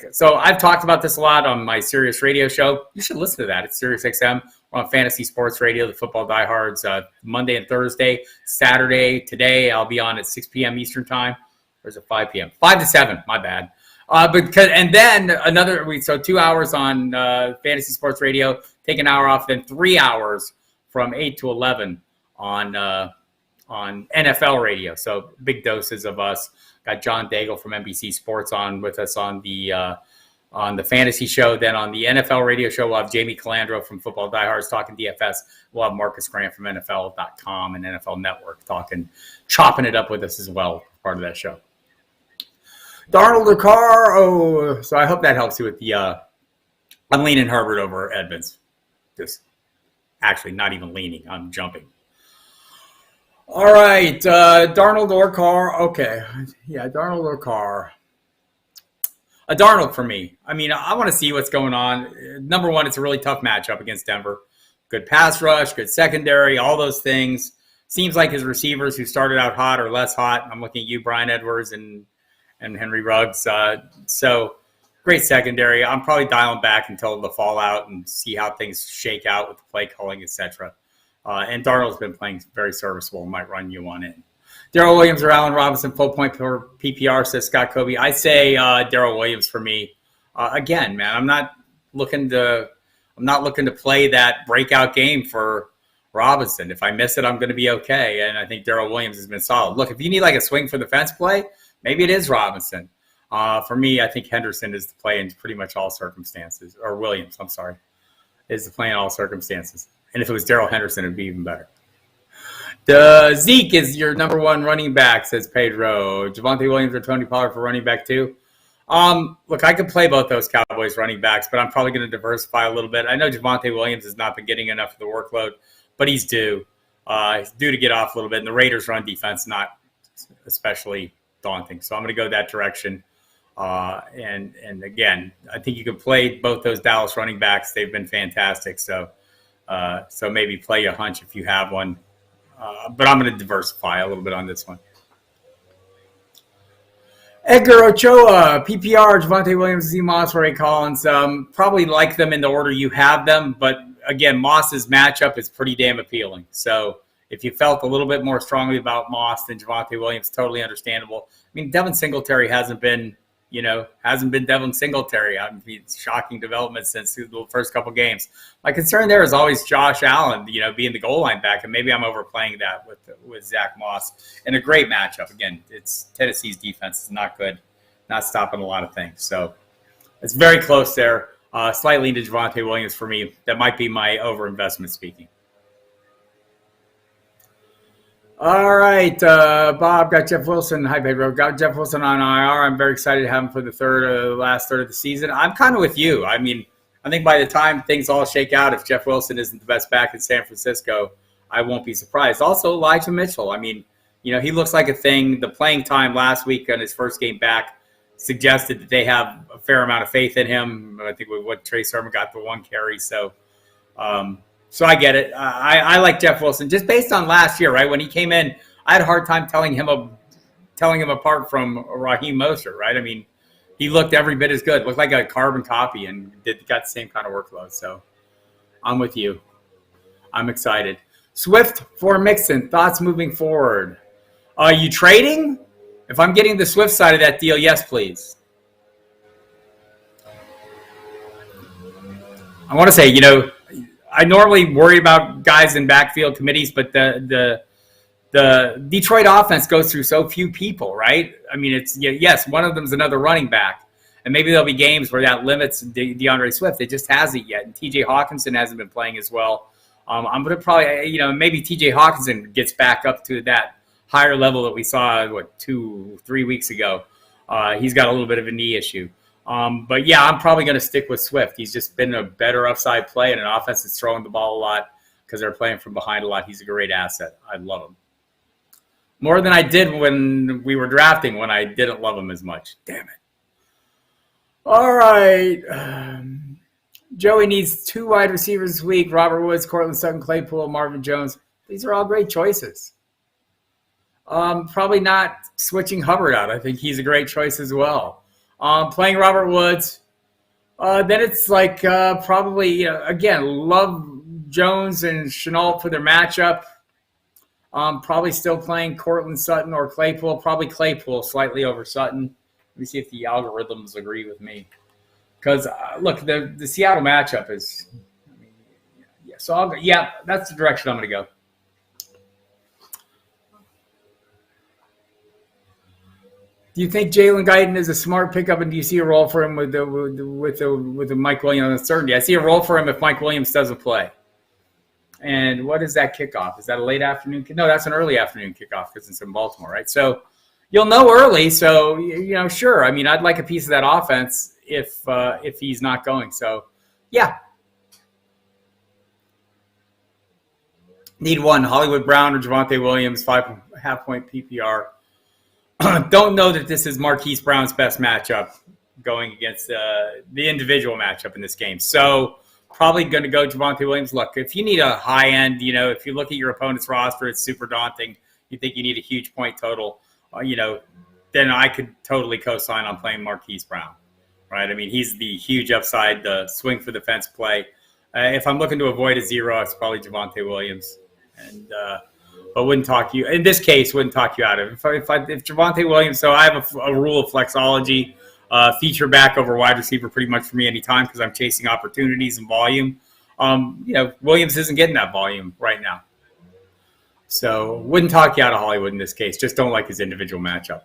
so I've talked about this a lot on my Sirius radio show. You should listen to that. It's Sirius XM, We're on Fantasy Sports Radio, the Football Diehards, Monday and Thursday. Saturday, today, I'll be on at 6 p.m. Eastern Time. Or is it 5 p.m.? 5 to 7, my bad. And then another week, so 2 hours on Fantasy Sports Radio, take an hour off, then 3 hours from 8 to 11 on NFL radio. So big doses of us. Got John Daigle from NBC Sports on with us on the fantasy show. Then on the NFL radio show, we'll have Jamie Calandro from Football Diehards talking DFS. We'll have Marcus Grant from NFL.com and NFL Network chopping it up with us as well, part of that show. Darnold or Carr? Oh, so I hope that helps you with the I'm leaning Herbert over Edmonds. Just actually not even leaning. I'm jumping. All right, Darnold or Carr. Okay, yeah, Darnold or Carr. A Darnold for me. I mean, I want to see what's going on. Number one, it's a really tough matchup against Denver. Good pass rush, good secondary, all those things. Seems like his receivers who started out hot or less hot. I'm looking at you, Brian Edwards and Henry Ruggs. So great secondary. I'm probably dialing back until the fallout and see how things shake out with the play calling, etc. And Darnold's been playing very serviceable. Might run you on in. Darrell Williams or Allen Robinson, full point per PPR, says Scott Kobe. I say Darrell Williams for me. Again, man, I'm not looking to play that breakout game for Robinson. If I miss it, I'm going to be okay. And I think Darrell Williams has been solid. Look, if you need like a swing for the fence play, maybe it is Robinson. For me, I think Henderson is the play in pretty much all circumstances. Or Williams, I'm sorry, is the play in all circumstances. And if it was Darrell Henderson, it would be even better. The Zeke is your number one running back, says Pedro. Javonte Williams or Tony Pollard for running back too. Look, I could play both those Cowboys running backs, but I'm probably going to diversify a little bit. I know Javonte Williams has not been getting enough of the workload, but he's due. He's due to get off a little bit. And the Raiders' run defense not especially daunting, so I'm going to go that direction. And again, I think you can play both those Dallas running backs. They've been fantastic. So maybe play a hunch if you have one. But I'm going to diversify a little bit on this one. Edgar Ochoa, PPR, Javonte Williams, Z Moss, Ray Collins. Probably like them in the order you have them. But again, Moss's matchup is pretty damn appealing. So if you felt a little bit more strongly about Moss than Javonte Williams, totally understandable. I mean, Devin Singletary hasn't been Devin Singletary. I mean, it's shocking development since the first couple games. My concern there is always Josh Allen, being the goal line back, and maybe I'm overplaying that with Zach Moss. And a great matchup. Again, it's Tennessee's defense is not good, not stopping a lot of things. So it's very close there. Slightly into Javonte Williams for me. That might be my overinvestment speaking. All right, Bob, got Jeff Wilson. Hi, Pedro. Got Jeff Wilson on IR. I'm very excited to have him for the last third of the season. I'm kind of with you. I mean, I think by the time things all shake out, if Jeff Wilson isn't the best back in San Francisco, I won't be surprised. Also, Elijah Mitchell. I mean, he looks like a thing. The playing time last week on his first game back suggested that they have a fair amount of faith in him. I think with what Trey Sermon got the one carry. So I get it. I like Jeff Wilson just based on last year, right? When he came in, I had a hard time telling him apart from Raheem Mostert, right? I mean, he looked every bit as good, looked like a carbon copy, and got the same kind of workload. So I'm with you. I'm excited. Swift for Mixon. Thoughts moving forward? Are you trading? If I'm getting the Swift side of that deal, yes, please. I want to say, I normally worry about guys in backfield committees, but the Detroit offense goes through so few people, right? I mean, it's yes, one of them's another running back, and maybe there'll be games where that limits DeAndre Swift. It just hasn't yet, and T.J. Hawkinson hasn't been playing as well. I'm going to probably, maybe T.J. Hawkinson gets back up to that higher level that we saw 2-3 weeks ago. He's got a little bit of a knee issue. But yeah, I'm probably going to stick with Swift. He's just been a better upside play, and an offense that's throwing the ball a lot because they're playing from behind a lot. He's a great asset. I love him. More than I did when we were drafting, when I didn't love him as much. Damn it. All right. Joey needs 2 wide receivers this week. Robert Woods, Cortland Sutton, Claypool, Marvin Jones. These are all great choices. Probably not switching Hubbard out. I think he's a great choice as well. Playing Robert Woods, then it's like probably, again, love Jones and Chenault for their matchup. Probably still playing Cortland Sutton or Claypool. Probably Claypool slightly over Sutton. Let me see if the algorithms agree with me. Because, look, the Seattle matchup is – so, that's the direction I'm going to go. Do you think Jalen Guyton is a smart pickup, and do you see a role for him with the Mike Williams uncertainty? I see a role for him if Mike Williams doesn't play. And what is that kickoff? Is that a late afternoon? No, that's an early afternoon kickoff because it's in Baltimore, right? So you'll know early. So, sure. I mean, I'd like a piece of that offense if he's not going. So, yeah. Need one. Hollywood Brown or Javonte Williams, 5.5 point PPR. Don't know that this is Marquise Brown's best matchup going against the individual matchup in this game. So probably going to go Javonte Williams. Look, if you need a high end, if you look at your opponent's roster, it's super daunting. You think you need a huge point total, then I could totally co-sign on playing Marquise Brown, right? I mean, he's the huge upside, the swing for the fence play. If I'm looking to avoid a zero, it's probably Javonte Williams. And, but wouldn't talk you in this case. Wouldn't talk you out of it. If Javonte Williams. So I have a rule of flexology, feature back over wide receiver pretty much for me anytime because I'm chasing opportunities and volume. Williams isn't getting that volume right now, so wouldn't talk you out of Hollywood in this case. Just don't like his individual matchup.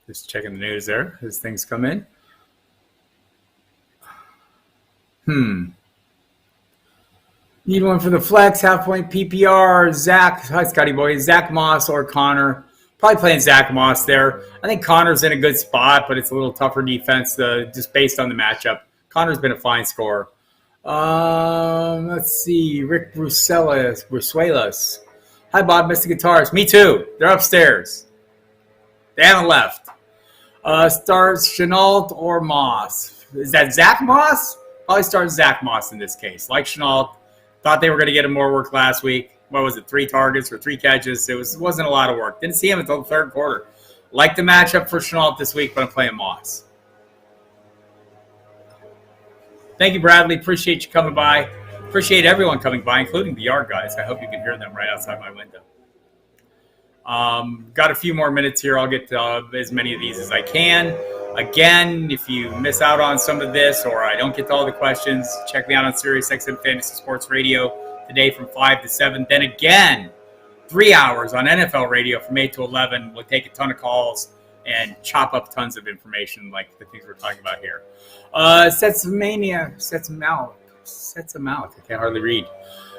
Just checking the news there as things come in. Need one for the flex, half-point PPR, Zach. Hi, Scotty boy. Zach Moss or Connor. Probably playing Zach Moss there. I think Connor's in a good spot, but it's a little tougher defense just based on the matchup. Connor's been a fine scorer. Let's see. Rick Brusuelas. Hi, Bob, Mr. Guitarist. Me too. They're upstairs. They haven't left. Starts Chenault or Moss. Is that Zach Moss? Probably starts Zach Moss in this case. Like Chenault. Thought they were going to get him more work last week. What was it, 3 targets or 3 catches? It wasn't a lot of work. Didn't see him until the third quarter. Like the matchup for Chenault this week, but I'm playing Moss. Thank you, Bradley. Appreciate you coming by. Appreciate everyone coming by, including the yard guys. I hope you can hear them right outside my window. Got a few more minutes here. I'll get to as many of these as I can. Again, if you miss out on some of this or I don't get to all the questions, check me out on SiriusXM Fantasy Sports Radio today from 5 to 7. Then again, 3 hours on NFL Radio from 8 to 11. We'll take a ton of calls and chop up tons of information like the things we're talking about here. Sets them out. I can't hardly read.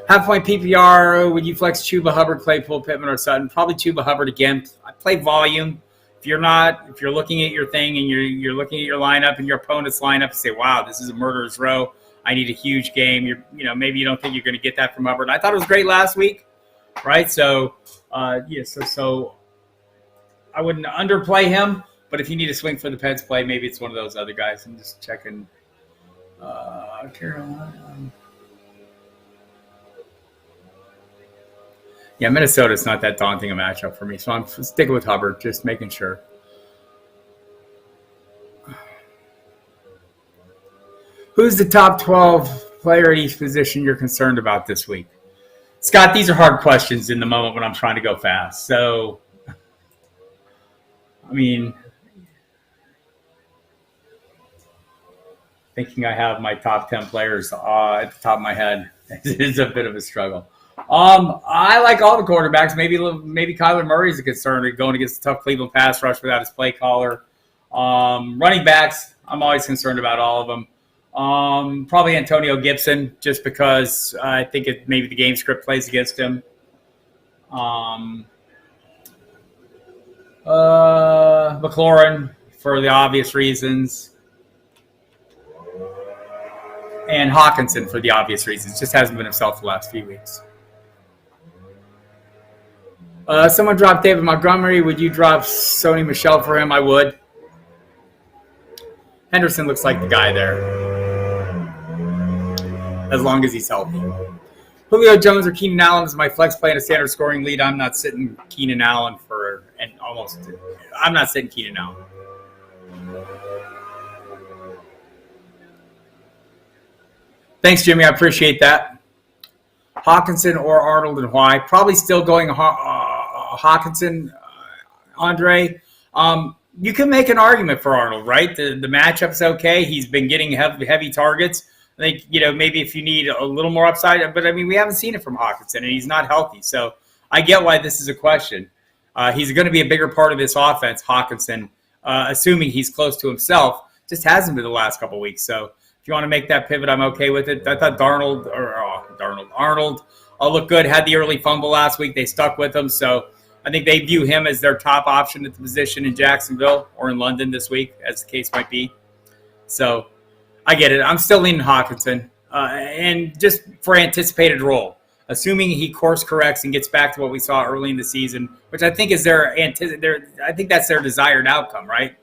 Half-point PPR, would you flex Chuba, Hubbard, Claypool, Pittman, or Sutton? Probably Chuba, Hubbard again. I play volume. If you're looking at your thing and you're looking at your lineup and your opponent's lineup and say, wow, this is a murderer's row. I need a huge game. Maybe you don't think you're going to get that from Hubbard. I thought it was great last week, right? So, so I wouldn't underplay him. But if you need a swing for the Peds play, maybe it's one of those other guys. I'm just checking Carolina. Yeah, Minnesota's not that daunting a matchup for me, so I'm sticking with Hubbard, just making sure. Who's the top 12 player at each position you're concerned about this week? Scott, these are hard questions in the moment when I'm trying to go fast. So, I mean, thinking I have my top 10 players at the top of my head is a bit of a struggle. I like all the quarterbacks. Maybe Kyler Murray's a concern going against a tough Cleveland pass rush without his play caller. Running backs, I'm always concerned about all of them. Probably Antonio Gibson, just because I think maybe the game script plays against him. McLaurin for the obvious reasons. And Hawkinson for the obvious reasons. Just hasn't been himself the last few weeks. Someone dropped David Montgomery. Would you drop Sony Michel for him? I would. Henderson looks like the guy there. As long as he's healthy. Julio Jones or Keenan Allen is my flex play in a standard scoring lead. I'm not sitting Keenan Allen I'm not sitting Keenan Allen. Thanks, Jimmy. I appreciate that. Hawkinson or Arnold, and why? Probably still going Hawkinson, Andre. You can make an argument for Arnold, right? The matchup's okay. He's been getting heavy targets. I think, maybe if you need a little more upside, but I mean, we haven't seen it from Hawkinson, and he's not healthy. So I get why this is a question. He's going to be a bigger part of this offense, Hawkinson, assuming he's close to himself. Just hasn't been the last couple of weeks. So if you want to make that pivot, I'm okay with it. I thought Arnold looked good. Had the early fumble last week. They stuck with him. So I think they view him as their top option at the position in Jacksonville or in London this week, as the case might be. So I get it. I'm still leaning Hawkinson. And just for anticipated role, assuming he course corrects and gets back to what we saw early in the season, which I think is I think that's their desired outcome, right?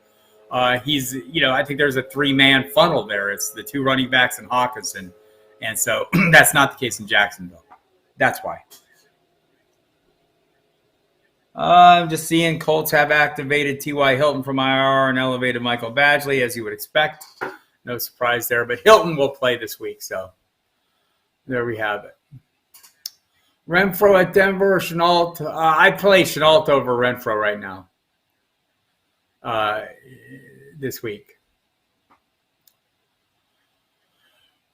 I think there's a 3-man funnel there. It's the 2 running backs and Hawkinson. And so that's not the case in Jacksonville. That's why. I'm just seeing Colts have activated T.Y. Hilton from IR and elevated Michael Badgley, as you would expect. No surprise there. But Hilton will play this week. So there we have it. Renfro at Denver, Chenault. I play Chenault over Renfro right now. This week.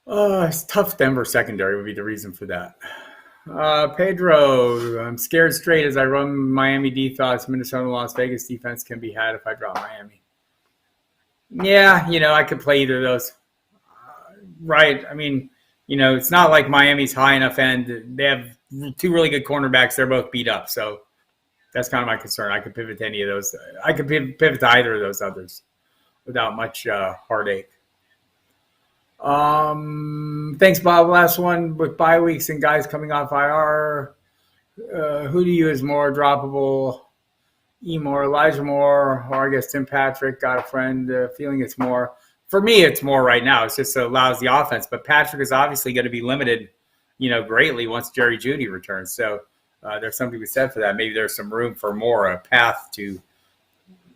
It's tough. Denver secondary would be the reason for that. Pedro, I'm scared straight as I run Miami D thoughts. Minnesota, Las Vegas defense can be had if I drop Miami. Yeah, I could play either of those. Right. I mean, it's not like Miami's high enough end. They have 2 really good cornerbacks. They're both beat up. So that's kind of my concern. I could pivot to any of those. I could pivot to either of those others without much heartache. Thanks, Bob. Last one with bye weeks and guys coming off IR. Who do you use more droppable? Elijah Moore, or I guess Tim Patrick. Got a friend feeling it's more. For me, it's more right now. It's just allows the offense. But Patrick is obviously going to be limited, greatly once Jerry Jeudy returns. So there's something to be said for that. Maybe there's some room for more, a path to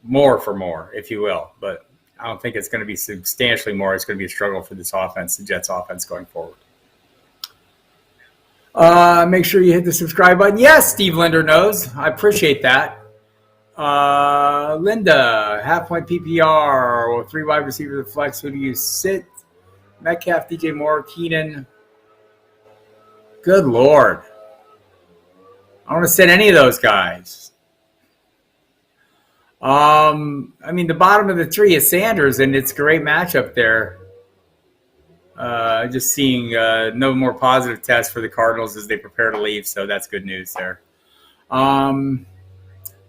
more for more, if you will. But I don't think it's going to be substantially more. It's going to be a struggle for this offense, the Jets offense going forward. Make sure you hit the subscribe button. Yes, Steve Linder knows. I appreciate that. Linda, half-point PPR or 3 wide receivers of flex. Who do you sit? Metcalf, DJ Moore, Keenan. Good Lord. I don't want to sit any of those guys. The bottom of the 3 is Sanders, and it's a great matchup there. Just seeing no more positive tests for the Cardinals as they prepare to leave, so that's good news there.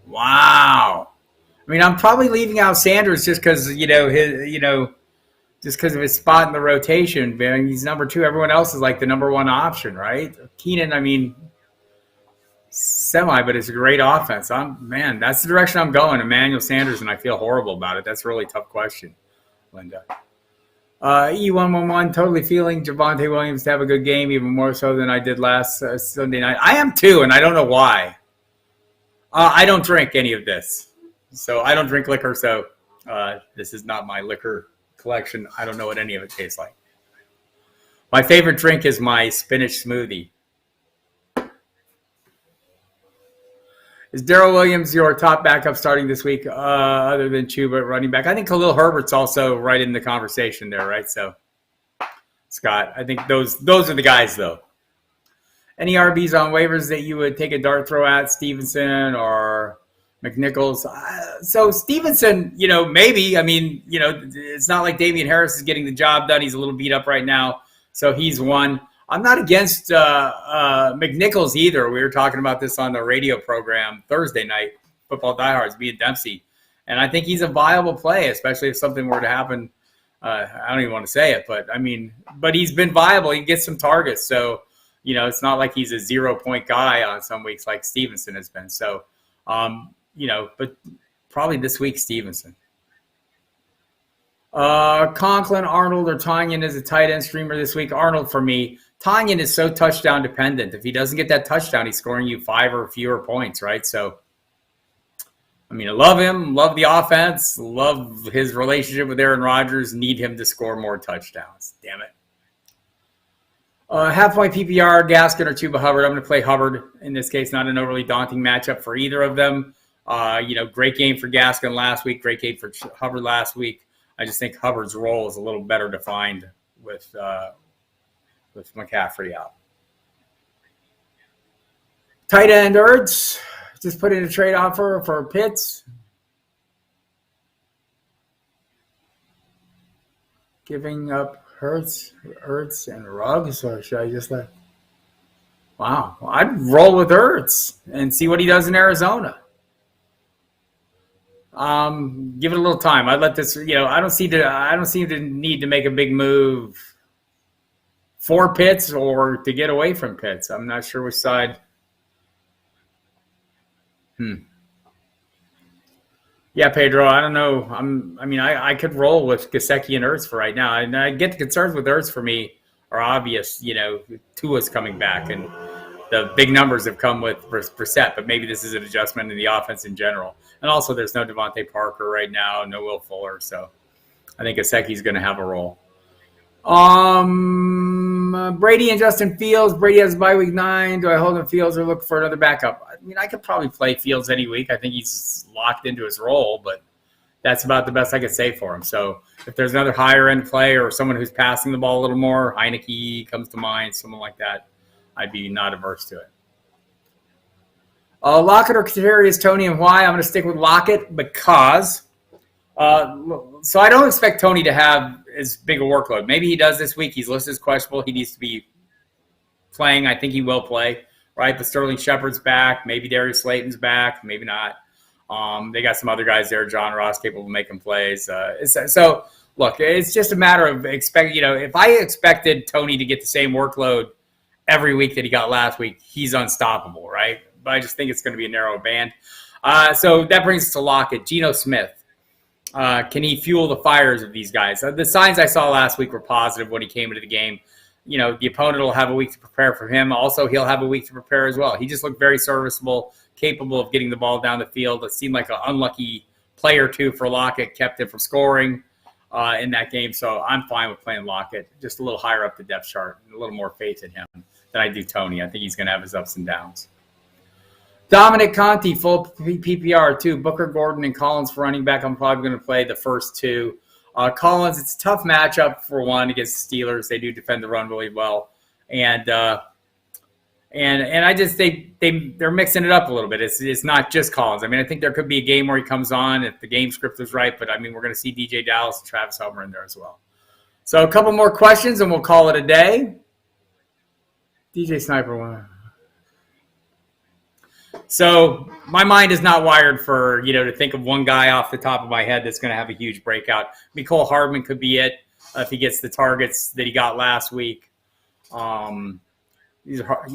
Wow. I'm probably leaving out Sanders just because just because of his spot in the rotation. Man, he's number 2. Everyone else is like the number 1 option, right? Keenan, semi, but it's a great offense. That's the direction I'm going. Emmanuel Sanders, and I feel horrible about it. That's a really tough question, Linda. E111, totally feeling Javonte Williams to have a good game, even more so than I did last Sunday night. I am too, and I don't know why. I don't drink any of this. So I don't drink liquor, so this is not my liquor collection. I don't know what any of it tastes like. My favorite drink is my spinach smoothie. Is Darrell Williams your top backup starting this week other than Chuba at running back? I think Khalil Herbert's also right in the conversation there, right? So, Scott, I think those are the guys, though. Any RBs on waivers that you would take a dart throw at, Stevenson or McNichols? So Stevenson, maybe. It's not like Damian Harris is getting the job done. He's a little beat up right now, so he's one. I'm not against McNichols either. We were talking about this on the radio program Thursday night, Football Diehards, me and Dempsey. And I think he's a viable play, especially if something were to happen. I don't even want to say it, but he's been viable. He gets some targets. So, it's not like he's a 0-point guy on some weeks like Stevenson has been. So, but probably this week, Stevenson. Conklin, Arnold, or Tanyan is a tight end streamer this week. Arnold for me. Tanyan is so touchdown dependent. If he doesn't get that touchdown, he's scoring you 5 or fewer points, right? So, I love him, love the offense, love his relationship with Aaron Rodgers, need him to score more touchdowns. Damn it. Half-point PPR, Gaskin or Tuba Hubbard. I'm going to play Hubbard in this case. Not an overly daunting matchup for either of them. Great game for Gaskin last week. Great game for Hubbard last week. I just think Hubbard's role is a little better defined with McCaffrey out. Tight end Ertz. Just put in a trade offer for Pitts. Giving up Ertz and Ruggs, or should I just let? Wow, I'd roll with Ertz and see what he does in Arizona. Give it a little time. I'd let this. I don't see the need to make a big move for Pitts or to get away from Pitts. I'm not sure which side. Yeah, Pedro, I don't know. I could roll with Gaskin and Ertz for right now. And I get the concerns with Ertz for me are obvious. Tua's coming back, and the big numbers have come with Brissett, but maybe this is an adjustment in the offense in general. And also, there's no Devontae Parker right now, no Will Fuller, so I think Gasecki's going to have a role. Brady and Justin Fields. Brady has bye week 9. Do I hold him Fields or look for another backup? I could probably play Fields any week. I think he's locked into his role, but that's about the best I could say for him. So if there's another higher end play or someone who's passing the ball a little more, Heineke comes to mind, someone like that, I'd be not averse to it. Lockett or Kadarius Toney, and why? I'm going to stick with Lockett because so I don't expect Toney to have as big a workload. Maybe he does this week. He's listed as questionable. He needs to be playing. I think he will play, right? The Sterling Shepard's back. Maybe Darius Slayton's back. Maybe not. They got some other guys there. John Ross capable of making plays. So, look, it's just a matter of expecting. If I expected Toney to get the same workload every week that he got last week, he's unstoppable, right? But I just think it's going to be a narrow band. So that brings us to Lockett. Geno Smith. Can he fuel the fires of these guys? The signs I saw last week were positive when he came into the game. The opponent will have a week to prepare for him. Also, he'll have a week to prepare as well. He just looked very serviceable, capable of getting the ball down the field. It seemed like an unlucky play or two for Lockett, kept him from scoring in that game. So I'm fine with playing Lockett, just a little higher up the depth chart, and a little more faith in him than I do Toney. I think he's going to have his ups and downs. Dominic Conti, full PPR, too. Booker, Gordon, and Collins for running back. I'm probably going to play the first two. Collins, it's a tough matchup for one against the Steelers. They do defend the run really well. And I just think they're mixing it up a little bit. It's not just Collins. I think there could be a game where he comes on if the game script is right. But, we're going to see DJ Dallas and Travis Homer in there as well. So a couple more questions, and we'll call it a day. DJ Sniper one. So my mind is not wired for, to think of one guy off the top of my head that's going to have a huge breakout. Mecole Hardman could be it if he gets the targets that he got last week. These are,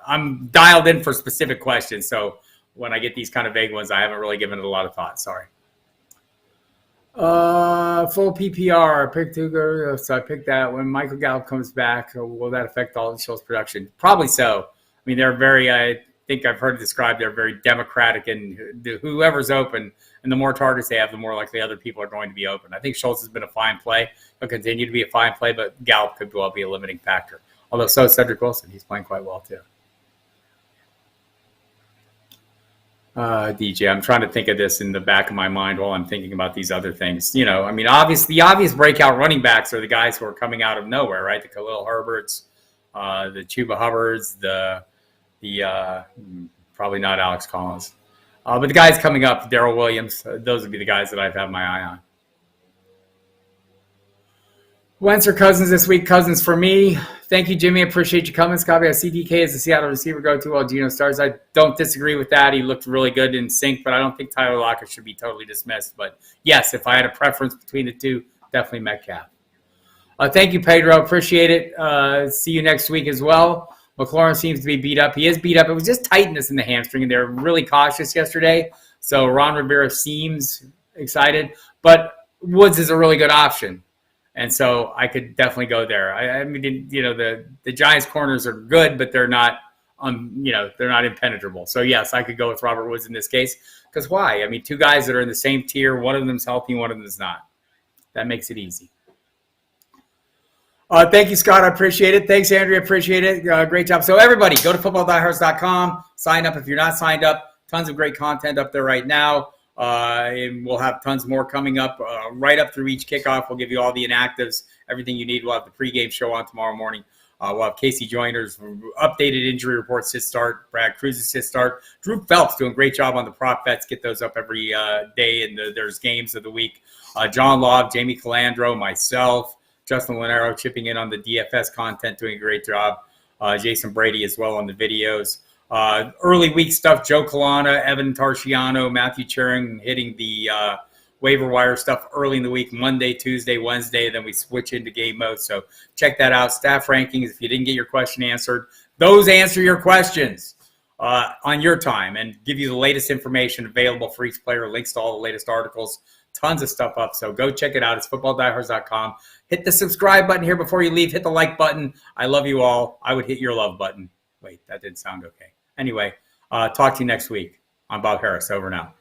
I'm dialed in for specific questions. So when I get these kind of vague ones, I haven't really given it a lot of thought. Sorry. Full PPR. Pick two. So I picked that. When Michael Gallup comes back, will that affect all the show's production? Probably so. They're very. I think I've heard it described. They're very democratic, and whoever's open, and the more targets they have, the more likely other people are going to be open. I think Schultz has been a fine play. He'll continue to be a fine play, but Gallup could well be a limiting factor. Although so is Cedric Wilson. He's playing quite well too. DJ, I'm trying to think of this in the back of my mind while I'm thinking about these other things. The obvious breakout running backs are the guys who are coming out of nowhere, right? The Khalil Herberts, the Chuba Hubbards, the probably not Alex Collins. But the guys coming up, Darrell Williams, those would be the guys that I'd have my eye on. Wentz or Cousins this week? Cousins for me. Thank you, Jimmy. Appreciate you coming. Scotty, CDK as the Seattle receiver go-to while Geno starts. I don't disagree with that. He looked really good in sync, but I don't think Tyler Lockett should be totally dismissed. But, yes, if I had a preference between the two, definitely Metcalf. Thank you, Pedro. Appreciate it. See you next week as well. McLaurin seems to be beat up. He is beat up. It was just tightness in the hamstring, and they were really cautious yesterday. So Ron Rivera seems excited. But Woods is a really good option. And so I could definitely go there. The Giants corners are good, but they're not, they're not impenetrable. So yes, I could go with Robert Woods in this case. Because why? Two guys that are in the same tier. One of them's healthy, one of them is not. That makes it easy. Thank you, Scott. I appreciate it. Thanks, Andrea. Appreciate it. Great job. So everybody, go to footballdiehards.com. Sign up if you're not signed up. Tons of great content up there right now. And we'll have tons more coming up right up through each kickoff. We'll give you all the inactives, everything you need. We'll have the pregame show on tomorrow morning. We'll have Casey Joyner's updated injury reports to start. Brad Cruz's to start. Drew Phelps doing a great job on the prop bets. Get those up every day, and there's games of the week. John Love, Jamie Calandro, myself, Justin Lanero chipping in on the DFS content, doing a great job. Jason Brady as well on the videos. Early week stuff, Joe Colana, Evan Tarciano, Matthew Churing hitting the waiver wire stuff early in the week, Monday, Tuesday, Wednesday. Then we switch into game mode. So check that out. Staff rankings, if you didn't get your question answered, those answer your questions on your time and give you the latest information available for each player, links to all the latest articles, tons of stuff up. So go check it out. It's footballdiehards.com. Hit the subscribe button here before you leave. Hit the like button. I love you all. I would hit your love button. Wait, that didn't sound okay. Anyway, talk to you next week. I'm Bob Harris. Over now.